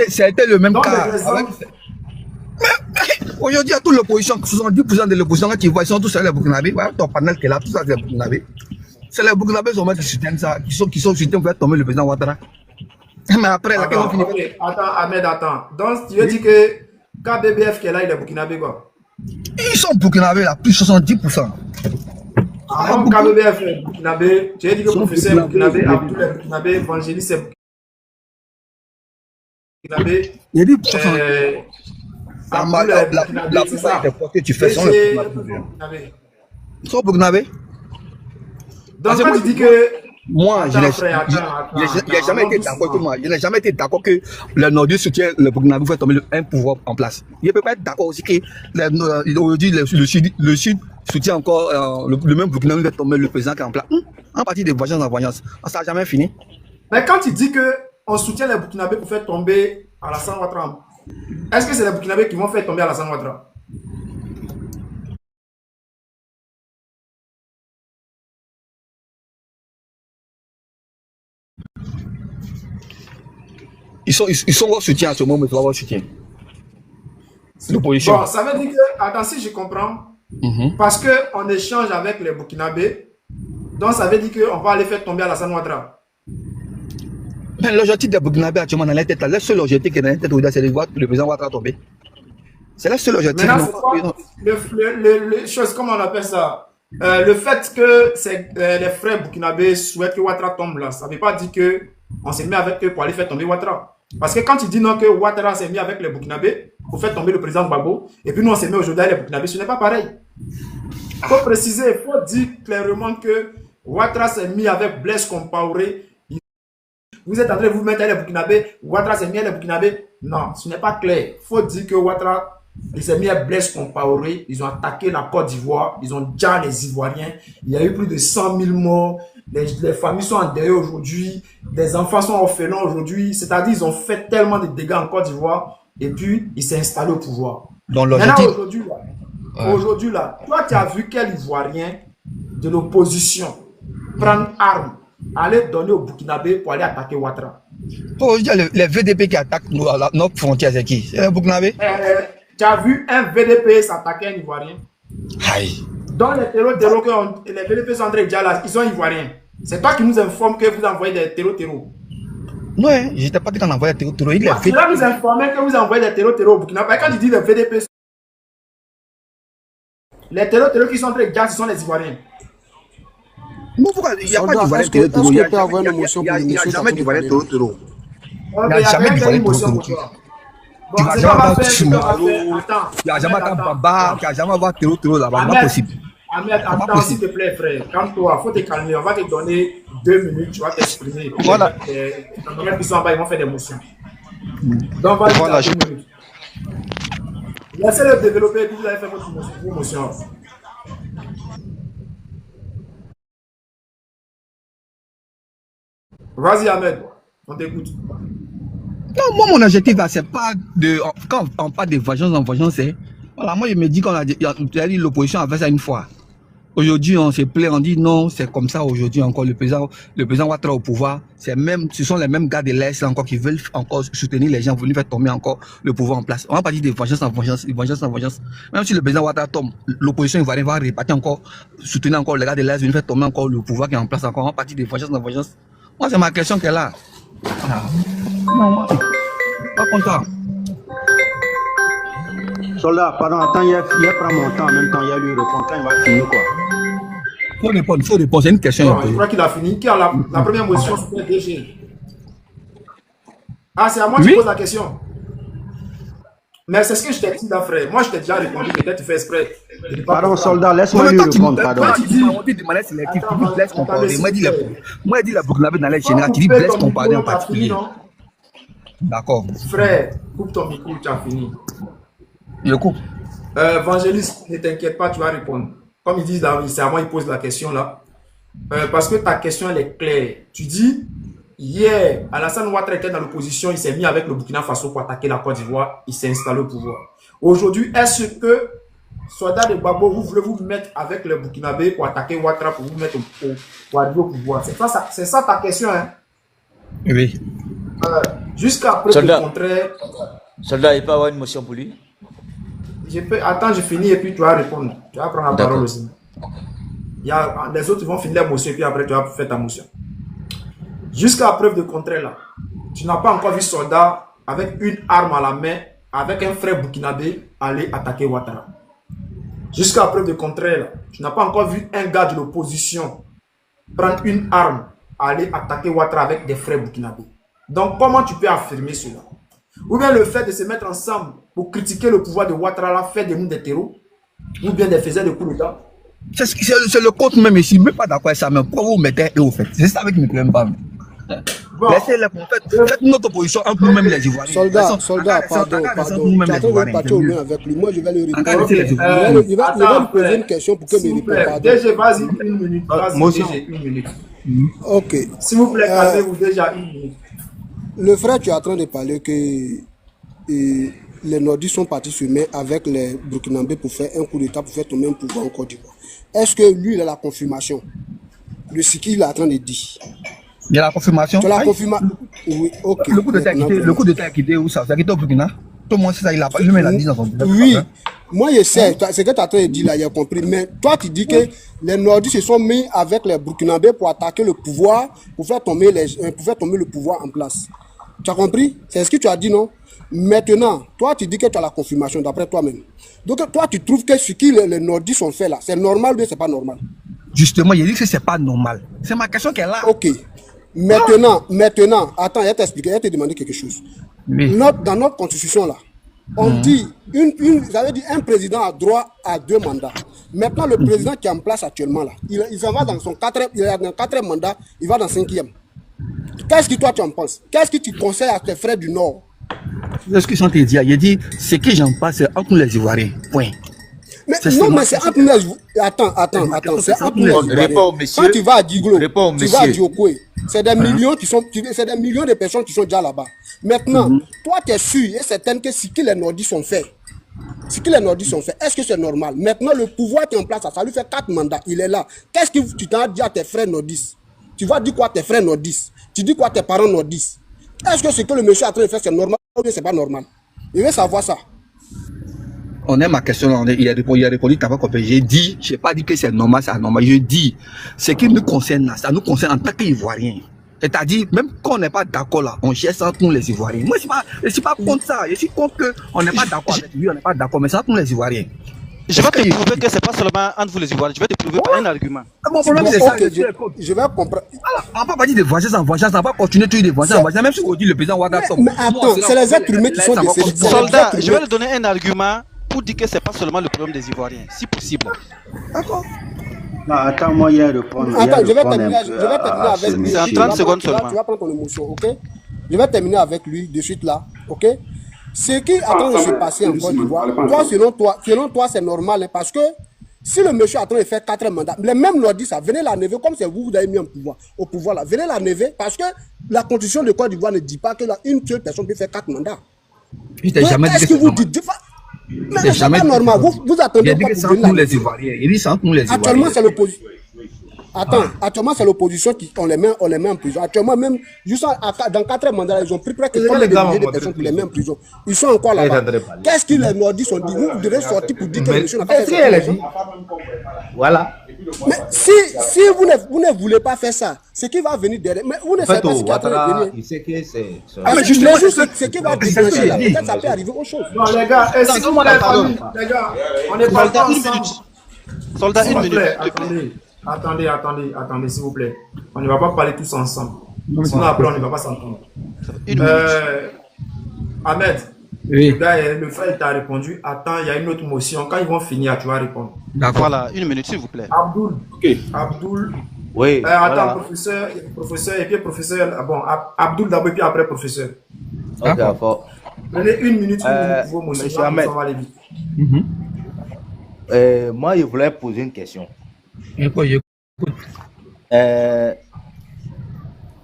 C'était le même cas. Aujourd'hui, il y a toute l'opposition, 70% de l'opposition, quand tu vois, ils sont tous les Burkinabés. Voilà, ton panel qui est là, tout ça, c'est les Burkinabés. C'est les Burkinabés qui soutiennent ça, qui sont soutiennent pour faire tomber le président Ouattara. Mais après, là, attends, okay. Attends, Ahmed, attends. Donc, tu veux dire que KBBF qui est là, il est Burkinabé quoi? Ils sont Burkinabés là, plus 70%. Avant KBBF est Burkinabé, tu veux dire que le professeur est Burkinabé, Abdoul est Burkinabé, Vangelis est Burkinabé. Il y a 10%. La plupart des portées que tu fais sont les Burkinabés. Ils sont Burkinabés. Donc, quand tu dis que. Moi, je n'ai jamais été d'accord avec moi. Je n'ai jamais été d'accord que le Nordiste soutient le Burkinabé pour faire tomber un pouvoir en place. Je ne peux pas être d'accord aussi que aujourd'hui le Sud soutient encore le même Burkinabé pour faire tomber le président qui est en place. En partie de vengeance en vengeance. Ça n'a jamais fini. Mais quand tu dis qu'on soutient les Burkinabés pour faire tomber Alassane Ouattara, est-ce que c'est les Burkinabés qui vont faire tomber Alassane Ouattara? Ils sont au soutien à ce moment, mais ils sont au soutien. L'opposition. Bon, ça veut dire que, attends, si je comprends, parce qu'on échange avec les Burkinabés, donc ça veut dire qu'on va aller faire tomber Alassane Ouattara. Mais l'objectif des Burkinabés actuellement dans la tête, le seul objectif qui est dans la tête, c'est de voir le président Ouattara tomber. C'est le seul objectif. Maintenant, c'est quoi le chose, comment on appelle ça? Le fait que les frères burkinabés souhaitent que Ouattara tombe là, ça ne veut pas dire qu'on s'est mis avec eux pour aller faire tomber Ouattara. Parce que quand tu dis non que Ouattara s'est mis avec les Burkinabés pour faire tomber le président Gbagbo, et puis nous on s'est mis aujourd'hui avec les Burkinabés, ce n'est pas pareil. Il faut préciser, il faut dire clairement que Ouattara s'est mis avec Blaise Compaoré. Vous êtes en train de vous mettre avec les Burkinabés, Ouattara s'est mis avec les Burkinabés. Non, ce n'est pas clair. Il faut dire que Ouattara Il s'est mis à Blaise Compaoré. Ils ont attaqué la Côte d'Ivoire. Ils ont déjà les Ivoiriens. Il y a eu plus de 100 000 morts. Les familles sont en deuil aujourd'hui. Des enfants sont orphelins aujourd'hui. C'est-à-dire ils ont fait tellement de dégâts en Côte d'Ivoire. Et puis, il s'est installé au pouvoir. Dans maintenant, aujourd'hui, là, toi, tu as vu quel Ivoirien de l'opposition prendre arme, aller donner au Burkinabé pour aller attaquer Ouattara. Oh, les VDP qui attaquent notre frontière, c'est qui? C'est le Burkinabé? Tu as vu un VDP s'attaquer à un Ivoirien? Aïe. Dans les terreaux que les VDP sont en train de dire là, ils sont Ivoiriens. C'est toi qui nous informe que vous envoyez des terreaux. Non, je n'étais pas dit qu'on envoyait des terreaux. Il est là nous informer que vous envoyez des terreaux au Burkina. Quand tu dis les VDP, les terreaux qui sont en train de dire, ce sont les Ivoiriens. Mais pourquoi il n'y a pas d'Ivoirien terreau? Il n'y a jamais d'Ivoirien terreau. Il n'y a jamais d'Ivoirien terreau. Tu vas jamais avoir Chumaro, tu vas jamais avoir Baba, tu vas jamais avoir terreau là-bas. C'est pas possible. Ahmed, attends, s'il te plaît, frère. Calme-toi, il faut te calmer. On va te donner 2 minutes, tu vas t'exprimer. Voilà. Les gens qui sont en bas, ils vont faire des motions. Donc, voilà, 2 minutes. Laissez-le développer, puis vous allez faire votre motion. Vas-y, Ahmed, on t'écoute. Non, moi, mon objectif, c'est pas de. Quand on parle de vengeance, c'est. Voilà, moi, je me dis qu'on a dit l'opposition a fait ça une fois. Aujourd'hui, on se plaît, on dit non, c'est comme ça aujourd'hui encore. Le président Ouattara au pouvoir, ce sont les mêmes gars de l'Est encore qui veulent encore soutenir les gens, veulent faire tomber encore le pouvoir en place. On va pas dire de vengeance en vengeance. Même si le président Ouattara tombe, l'opposition ivoirienne va repartir encore, soutenir encore les gars de l'Est, venir faire tomber encore le pouvoir qui est en place encore. On va pas dire de vengeance en vengeance. Moi, c'est ma question qu'elle a. Non, moi, pas content. Soldat, pardon, attends, il prend mon temps en même temps, il lui répond quand il va finir quoi. Faut répondre, c'est une question. Je crois qu'il a fini. Qui a la première motion, c'est le DG. Ah, c'est à moi que tu poses la question. Mais c'est ce que je t'ai dit là, frère. Moi, je t'ai déjà répondu, peut-être tu fais exprès. Pardon, soldat, laisse-moi lui répondre, pardon. Tu dis, moi, je dis la Burkinabé dans l'aide générale, tu dis Blaise Compaoré en particulier. D'accord. Frère, coupe ton micro, tu as fini. Je coupe. Évangéliste, ne t'inquiète pas, tu vas répondre. Comme ils disent là, c'est à moi, ils posent la question là. Parce que ta question, elle est claire. Tu dis, hier, Alassane Ouattara était dans l'opposition, il s'est mis avec le Burkina Faso pour attaquer la Côte d'Ivoire, il s'est installé au pouvoir. Aujourd'hui, est-ce que, soldats de Babo, vous voulez vous mettre avec le Burkinabé pour attaquer Ouattara, pour vous mettre pour arriver au pouvoir? C'est ça ta question, hein? Oui. Jusqu'à preuve du contraire. Soldat, il peut avoir une motion pour lui? Attends, je finis et puis tu vas répondre. Tu vas prendre la parole aussi. Les autres vont finir la motion et puis après tu vas faire ta motion. Jusqu'à preuve de contraire là, tu n'as pas encore vu soldat avec une arme à la main, avec un frère burkinabé aller attaquer Ouattara. Jusqu'à preuve de contraire là, tu n'as pas encore vu un gars de l'opposition prendre une arme, aller attaquer Ouattara avec des frères burkinabés. Donc comment tu peux affirmer cela? Ou bien le fait de se mettre ensemble pour critiquer le pouvoir de Ouattara fait de nous des terreaux, ou bien des faiseurs de coups d'État. C'est le compte même ici, même pas d'accord avec ça, mais pourquoi vous mettez et vous faites? C'est ça avec mes problèmes pas. Bon. Laissez-les pour faites notre opposition un peu même les Ivoiriens. Soldat, pardon. Tu as trop partir au loin avec lui. Moi, je vais lui répondre. Il va lui poser une question pour que me réponde. Déjà, vas-y, une minute. Vas-y, une minute. Ok. S'il vous plaît, calmez-vous déjà une minute. Le frère, tu es en train de parler que les nordistes sont partis se mettre avec les Burkinabés pour faire un coup d'État, pour faire tomber un pouvoir en Côte d'Ivoire. Est-ce que lui, il a la confirmation de ce qu'il est en train de dire? Il y a la confirmation? Tu as la confirmation? Oui, ok. Le coup d'État a quitté où ça? Ça a quitté au Burkina? Tout le monde sait ça, il a dit dans son Burkina. Oui, moi je sais, ce que tu es en train de dire là, j'ai compris. Mais toi, tu dis que les nordistes se sont mis avec les Burkinabés pour attaquer le pouvoir, pour faire tomber le pouvoir en place. Tu as compris? C'est ce que tu as dit, non? Maintenant, toi, tu dis que tu as la confirmation d'après toi-même. Donc, toi, tu trouves que ce que les nordistes ont fait là, c'est normal ou bien c'est pas normal? Justement, il dit que c'est pas normal. C'est ma question qu'elle a. Ok. Maintenant, attends, elle t'a expliqué, elle t'a demandé quelque chose. Oui. Dans notre constitution là, on dit, vous avez dit, un président a droit à 2 mandats. Maintenant, le président qui est en place actuellement là, il va dans son 4e mandat, il va dans 5e. Qu'est-ce que toi tu en penses? Qu'est-ce que tu conseilles à tes frères du Nord C'est ce que je suis en train de dire. Il dit, ce que j'en passe, c'est entre les Ivoiriens. Point. Mais non, mais c'est entre nous. Attends. C'est entre nous. Réponds au monsieur. Quand tu vas à Diglo, Réponds au tu vas à monsieur. Diokwe, c'est des millions c'est des millions de personnes qui sont déjà là-bas. Maintenant, toi, tu es sûr et certain que ce que les Nordistes ont fait, est-ce que c'est normal? Maintenant, le pouvoir qui est en place, ça lui fait 4 mandats. Il est là. Qu'est-ce que tu t'as dit à tes frères nordistes? Tu vas dire quoi à tes frères nordistes? Tu dis quoi à tes parents nordistes? Est-ce que ce que le monsieur est en train de faire, c'est normal ou bien c'est pas normal? Il veut savoir ça. On aime ma question, il a répondu, t'as pas compris. J'ai dit, je n'ai pas dit que c'est normal, c'est anormal. Je dis, ce qui nous concerne, ça nous concerne en tant qu'Ivoiriens. C'est-à-dire, même quand on n'est pas d'accord là, on cherche entre nous les Ivoiriens. Moi, je suis pas contre ça. Je suis contre qu'on n'est pas d'accord avec lui, on n'est pas d'accord, mais c'est entre nous les Ivoiriens. Je vais te prouver que c'est pas seulement entre vous les Ivoiriens, je vais te prouver par un argument. Mon problème, c'est ça. Je vais comprendre. On ne peut pas dire de vengeance en vengeance, on va continuer toujours de vengeance en vengeance, même si on dit le président Ouattara. Mais attends, c'est les êtres humains qui sont décédés. Soldat, je vais lui donner un argument pour dire que c'est pas seulement le problème des Ivoiriens, si possible. D'accord. Non, attends, moi, il y a répondre. Attends, je vais terminer avec lui. C'est en 30 secondes seulement. Tu vas prendre ton émotion, ok? Je vais terminer avec lui de suite là, ok? Ce qui est en train de se passer en Côte d'Ivoire, selon toi, c'est normal, hein, parce que si le monsieur est en train de faire 4 mandats, les mêmes leur disent ça, venez la never, comme c'est vous avez mis au pouvoir là, venez la never, parce que la constitution de Côte d'Ivoire ne dit pas que une seule personne peut faire 4 mandats. Qu'est-ce que vous dites? Mais c'est pas normal. Vous attendez quoi pour venir les Ivoiriens. Il dit c'est entre nous les Ivoiriens. Actuellement, c'est l'opposition. Attends, actuellement, c'est l'opposition qui on les met en prison. Actuellement, même, juste dans 4 mandats, ils ont pris presque des milliers de personnes qui les mettent en prison. Ils sont encore là-bas. Qu'est-ce qu'ils les nordistes ont dit? Vous devez sortir pour dire que le monsieur n'a pas fait ça. Voilà. Mais si vous ne voulez pas faire ça, ce qui va venir derrière. Mais vous ne savez pas ce qui va venir. Il sait que c'est. Mais justement, ce qui va déclencher là, peut-être ça peut arriver autre chose. Non, les gars, s'il vous plaît, les gars, on est pas ensemble. Soldat, une minute. Attendez, s'il vous plaît. On ne va pas parler tous ensemble. Sinon, après, on ne va pas s'entendre. Ahmed, oui. Le frère t'a répondu. Attends, il y a une autre motion. Quand ils vont finir, tu vas répondre. Voilà, une minute, s'il vous plaît. Abdoul. Ok. Abdoul. Oui. Attends, professeur, et puis professeur. Bon, Abdoul d'abord, et puis après, professeur. Ok, d'accord. Prenez une minute pour vos motions. Monsieur Ahmed. On va aller vite. Moi, je voulais poser une question.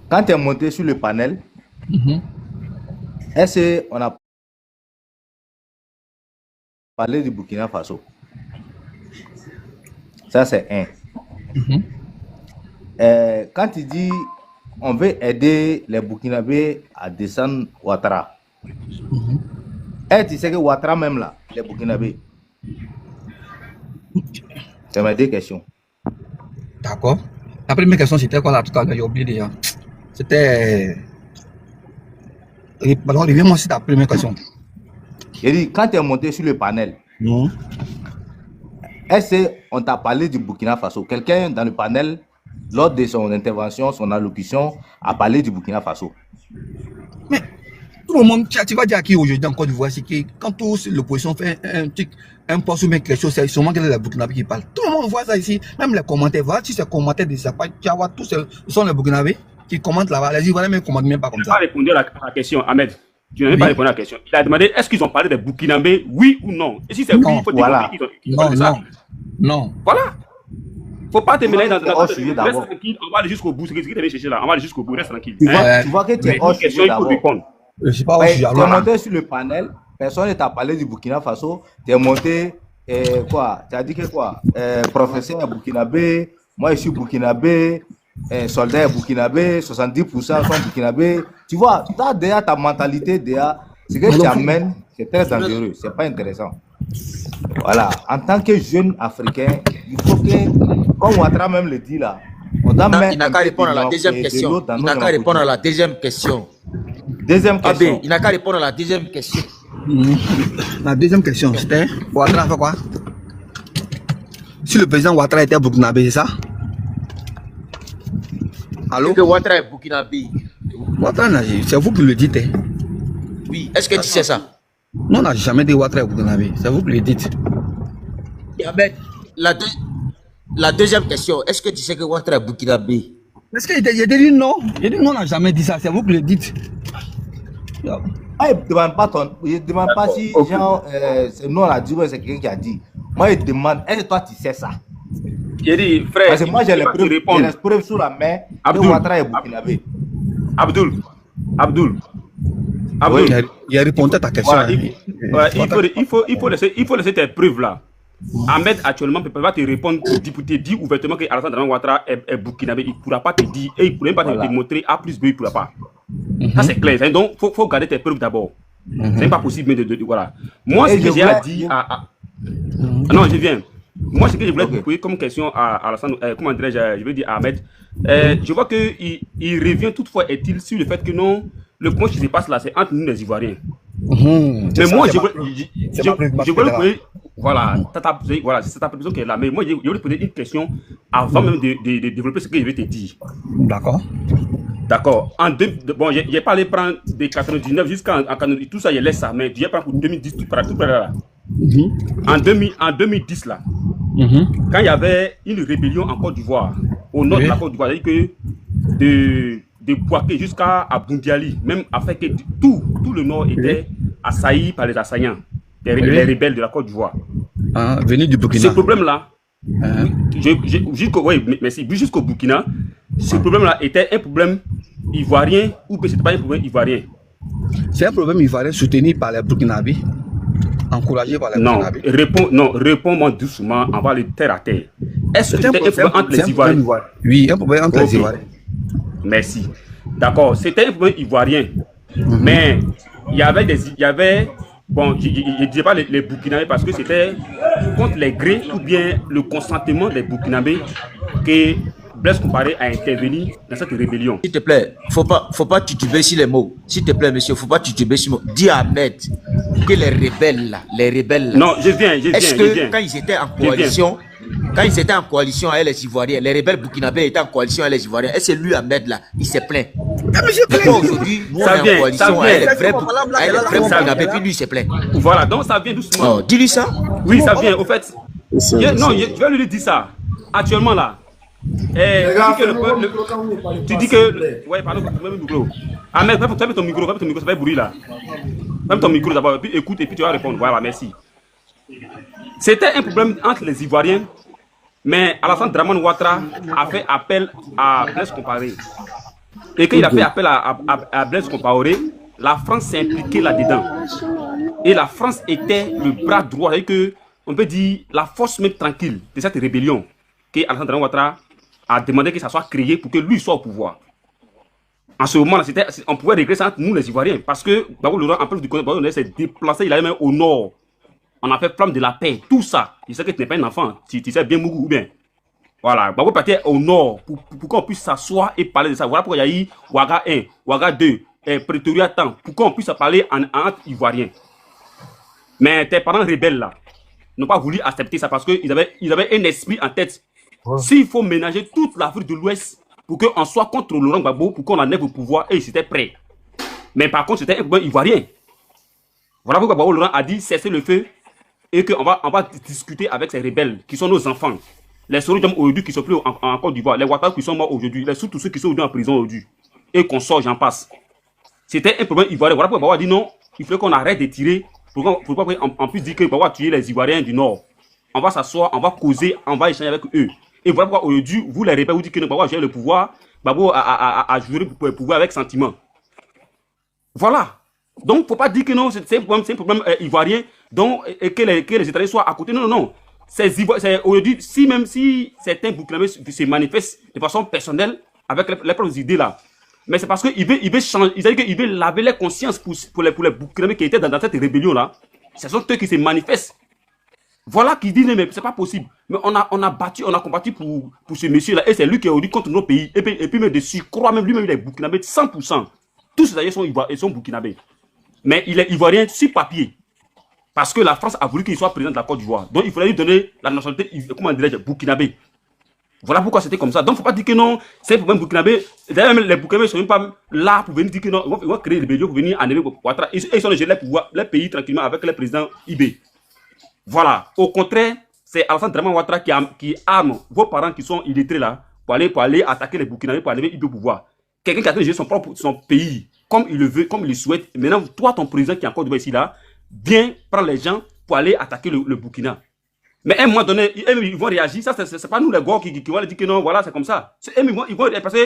Quand tu es monté sur le panel, est-ce qu'on a parlé du Burkina Faso? Ça, c'est un. Quand tu dis on veut aider les Burkinabés à descendre Ouattara, et tu sais que Ouattara même là, les Burkinabés, c'est mes 2 questions. D'accord. La première question, c'était quoi là tout à l'heure? J'ai oublié déjà. C'était. Pardon, reviens-moi sur ta première question. J'ai dit, quand tu es monté sur le panel, est-ce qu'on t'a parlé du Burkina Faso? Quelqu'un dans le panel, lors de son intervention, son allocution, a parlé du Burkina Faso. Mais tout le monde, tu vas dire à qui aujourd'hui en Côte d'Ivoire, c'est que quand tous l'opposition fait un poste ou bien quelque chose, c'est sûrement que les Burkinabés qui parlent. Tout le monde voit ça ici, même les commentaires. Voilà, si c'est commentaires des Zappa, tu vas voir, tous ce sont les Burkinabés qui commentent là-bas. Les Ivoiriens ne commentent même pas comme ça. Tu n'as pas répondu à la question, Ahmed. Tu n'as pas répondu à la question. Il a demandé est-ce qu'ils ont parlé des Burkinabés, oui ou non? Et si c'est oui, il faut dire qu'ils ont ça. Non. Voilà. Il ne faut pas te mêler dans hors sujet d'abord. On va aller jusqu'au bout. C'est ce que tu devais chercher là. On va aller jusqu'au bout. Reste tranquille. Tu vois que tu es hors sujet d'abord. Je ne sais pas où je suis. Tu es monté sur le panel, personne ne t'a parlé du Burkina Faso. Tu es monté, quoi? Tu as dit que quoi? Professeur burkinabé, moi je suis burkinabé, soldat burkinabé, 70% sont burkinabés. Tu vois, tu as déjà ta mentalité, déjà, ce que tu amènes, c'est très dangereux, c'est pas intéressant. Voilà, en tant que jeune africain, il faut que, comme Ouattara même le dit là, on doit mettre. Il n'a qu'à répondre à la deuxième question. Il n'a qu'à répondre à la deuxième question. Deuxième question. Il n'a qu'à répondre à la deuxième question. La deuxième question, c'était Ouattara fait quoi? Si le président Ouattara était burkinabé, c'est ça? Allô? Que Ouattara est burkinabé. Ouattara, c'est vous qui le dites. Hein? Oui, est-ce que tu sais ça? Non, on n'a jamais dit Ouattara est burkinabé. C'est vous qui le dites. Ahmed, la deuxième question, est-ce que tu sais que Ouattara est burkinabé? Est-ce qu'il a dit non? Il a dit non, on n'a jamais dit ça. C'est vous qui le dites. Moi, il ne demande pas si genre, ce nom là dit, c'est quelqu'un qui a dit. Moi, il demande, est-ce que toi tu sais ça? Il dit, frère, parce que moi j'ai les preuves sous la main que Ouattara est burkinabé. Abdoul. Oui, il a répondu à ta question. Voilà, il faut laisser tes preuves là. Ahmed actuellement ne peut pas te répondre pour te dire ouvertement que Alassane Dramane Ouattara est burkinabé. Il ne pourra pas te dire et il ne pourra pas te démontrer A plus B, il ne pourra pas. Ça c'est clair. Donc il faut garder tes preuves d'abord. Ce n'est pas possible de voilà. Moi ce que j'ai à dire non, je viens. Moi ce que je voulais te poser comme question à Alassane, comment dirais-je, je veux dire à Ahmed, je vois qu'il revient toutefois est-il sur le fait que non, le point qui se passe là c'est entre nous les Ivoiriens. Mais moi je voulais poser voilà, c'est ta prévision qui est là. Mais moi, je voulais poser une question avant même de développer ce que je vais te dire. D'accord. Bon, j'ai parlé prendre de 99 jusqu'en tout ça, je laisse ça. Mais j'ai pris pour 2010, tout près là. En 2010, là, quand il y avait une rébellion en Côte d'Ivoire, au nord de la Côte d'Ivoire, c'est-à-dire que de Bouaké jusqu'à Boundiali, même afin que tout le nord était assailli par les assaillants. Les rebelles de la Côte d'Ivoire. Venus du Burkina. Ce problème-là, jusqu'au Burkina, ce problème-là était un problème ivoirien ou que ce n'était pas un problème ivoirien? C'est un problème ivoirien soutenu par les Burkinabés, encouragé par les Burkinabés. Réponds-moi doucement, on va le terre à terre. Est-ce que c'était un problème entre les Ivoiriens? Oui, un problème entre les Ivoiriens. Merci. D'accord, c'était un problème ivoirien. Mais il y avait bon, je ne disais pas les Burkinabés parce que c'était contre les grés ou bien le consentement des Burkinabés que Blaise Compaoré a intervenu dans cette rébellion. S'il te plaît, faut pas tituber sur les mots. S'il te plaît, monsieur, faut pas tituber sur les mots. Dis à Ahmed que les rebelles là. Non, je viens. Est-ce que quand ils étaient en coalition, avec les Ivoiriens, les rebelles burkinabés étaient en coalition avec les Ivoiriens, est-ce que lui, Ahmed là, il s'est plaint? Aujourd'hui, nous on est en coalition avec les vrais burkinabés, puis lui il s'est plaint. Voilà, donc ça vient doucement. Oh, dis-lui ça. Oui, ça vient, au fait. Non, je vais lui dire ça. Actuellement là. Tu dis que. Ouais, pardon, même micro. Ahmed, ferme ton micro, ça fait bruit là. Ferme ton micro d'abord, puis écoute et puis tu vas répondre. Voilà, merci. C'était un problème entre les Ivoiriens, mais Alassane Dramane Ouattara a fait appel à Blaise Compaoré. Et quand il a fait appel à Blaise Compaoré, la France s'est impliquée là-dedans. Et la France était le bras droit, c'est-à-dire que, on peut dire, la force même tranquille de cette rébellion que Alassane Dramane Ouattara a demandé que ça soit créé pour que lui soit au pouvoir. En ce moment-là, on pouvait régler ça entre nous les Ivoiriens, parce que Gbagbo Laurent, en plus du Gbagbo Laurent, s'est déplacé, il allait même au nord. On a fait flamme de la paix, tout ça. Je sais que tu n'es pas un enfant, tu sais bien Mougou ou bien. Voilà, Gbagbo partait au nord pour qu'on puisse s'asseoir et parler de ça. Voilà pourquoi il y a eu Ouaga 1, Ouaga 2, Pretoria Temps, pour qu'on puisse parler en Ivoirien. Mais tes parents rebelles là n'ont pas voulu accepter ça parce qu'ils avaient un esprit en tête. S'il faut ménager toute l'Afrique de l'Ouest pour qu'on soit contre Laurent Gbagbo, pour qu'on enlève au pouvoir, et ils étaient prêts. Mais par contre, c'était un problème ivoirien. Voilà pourquoi Gbagbo Laurent a dit cessez le feu et qu'on va discuter avec ces rebelles qui sont nos enfants. Les Sorodjam aujourd'hui qui sont plus en Côte d'Ivoire, les Ouattara qui sont morts aujourd'hui, surtout ceux qui sont aujourd'hui en prison aujourd'hui, et qu'on sort, j'en passe. C'était un problème ivoirien. Voilà pourquoi Gbagbo a dit non, il faut qu'on arrête de tirer, pour qu'on puisse dire que Gbagbo a tué les Ivoiriens du Nord. On va s'asseoir, on va causer, on va échanger avec eux. Et voilà pourquoi aujourd'hui, vous les rebelles, vous dites que Gbagbo a géré le pouvoir, Gbagbo a juré pour le pouvoir avec sentiment. Voilà. Donc, il ne faut pas dire que non, c'est un problème ivoirien donc, et que les États soient à côté. Non, non, non. Aujourd'hui, même si certains Burkinabés se manifestent de façon personnelle avec les propres idées là, mais c'est parce qu'il veut changer, il veut laver les consciences pour les Burkinabés qui étaient dans cette rébellion là. Ce sont eux qui se manifestent. Voilà qui dit, mais c'est pas possible. Mais on a combattu pour ce monsieur-là, et c'est lui qui est aujourd'hui contre nos pays. Et puis même de surcroît, même lui-même, il est burkinabé 100%. Tous ces alliés sont burkinabés. Mais il est ivoirien sur papier. Parce que la France a voulu qu'il soit président de la Côte d'Ivoire. Donc il fallait lui donner la nationalité, comment dirais-je, burkinabé. Voilà pourquoi c'était comme ça. Donc il ne faut pas dire que non, c'est un problème burkinabé. D'ailleurs, même les burkinabés ne sont même pas là pour venir dire que non, ils vont créer des béliers pour venir enlever Ouattara. Ils sont les les pays tranquillement avec le président IB. Voilà. Au contraire, c'est Alassane Dramane Ouattara qui arme vos parents qui sont illettrés là pour aller attaquer les Burkinabés pour enlever IB au pouvoir. Quelqu'un qui a gérer son pays comme il le veut, comme il le souhaite. Maintenant, toi, ton président qui est encore ici, là, viens prendre les gens pour aller attaquer le Burkina. Mais à un moment donné, ils vont réagir. Ça, c'est pas nous les gars qui vont dire que non, voilà, c'est comme ça. Ils vont, parce que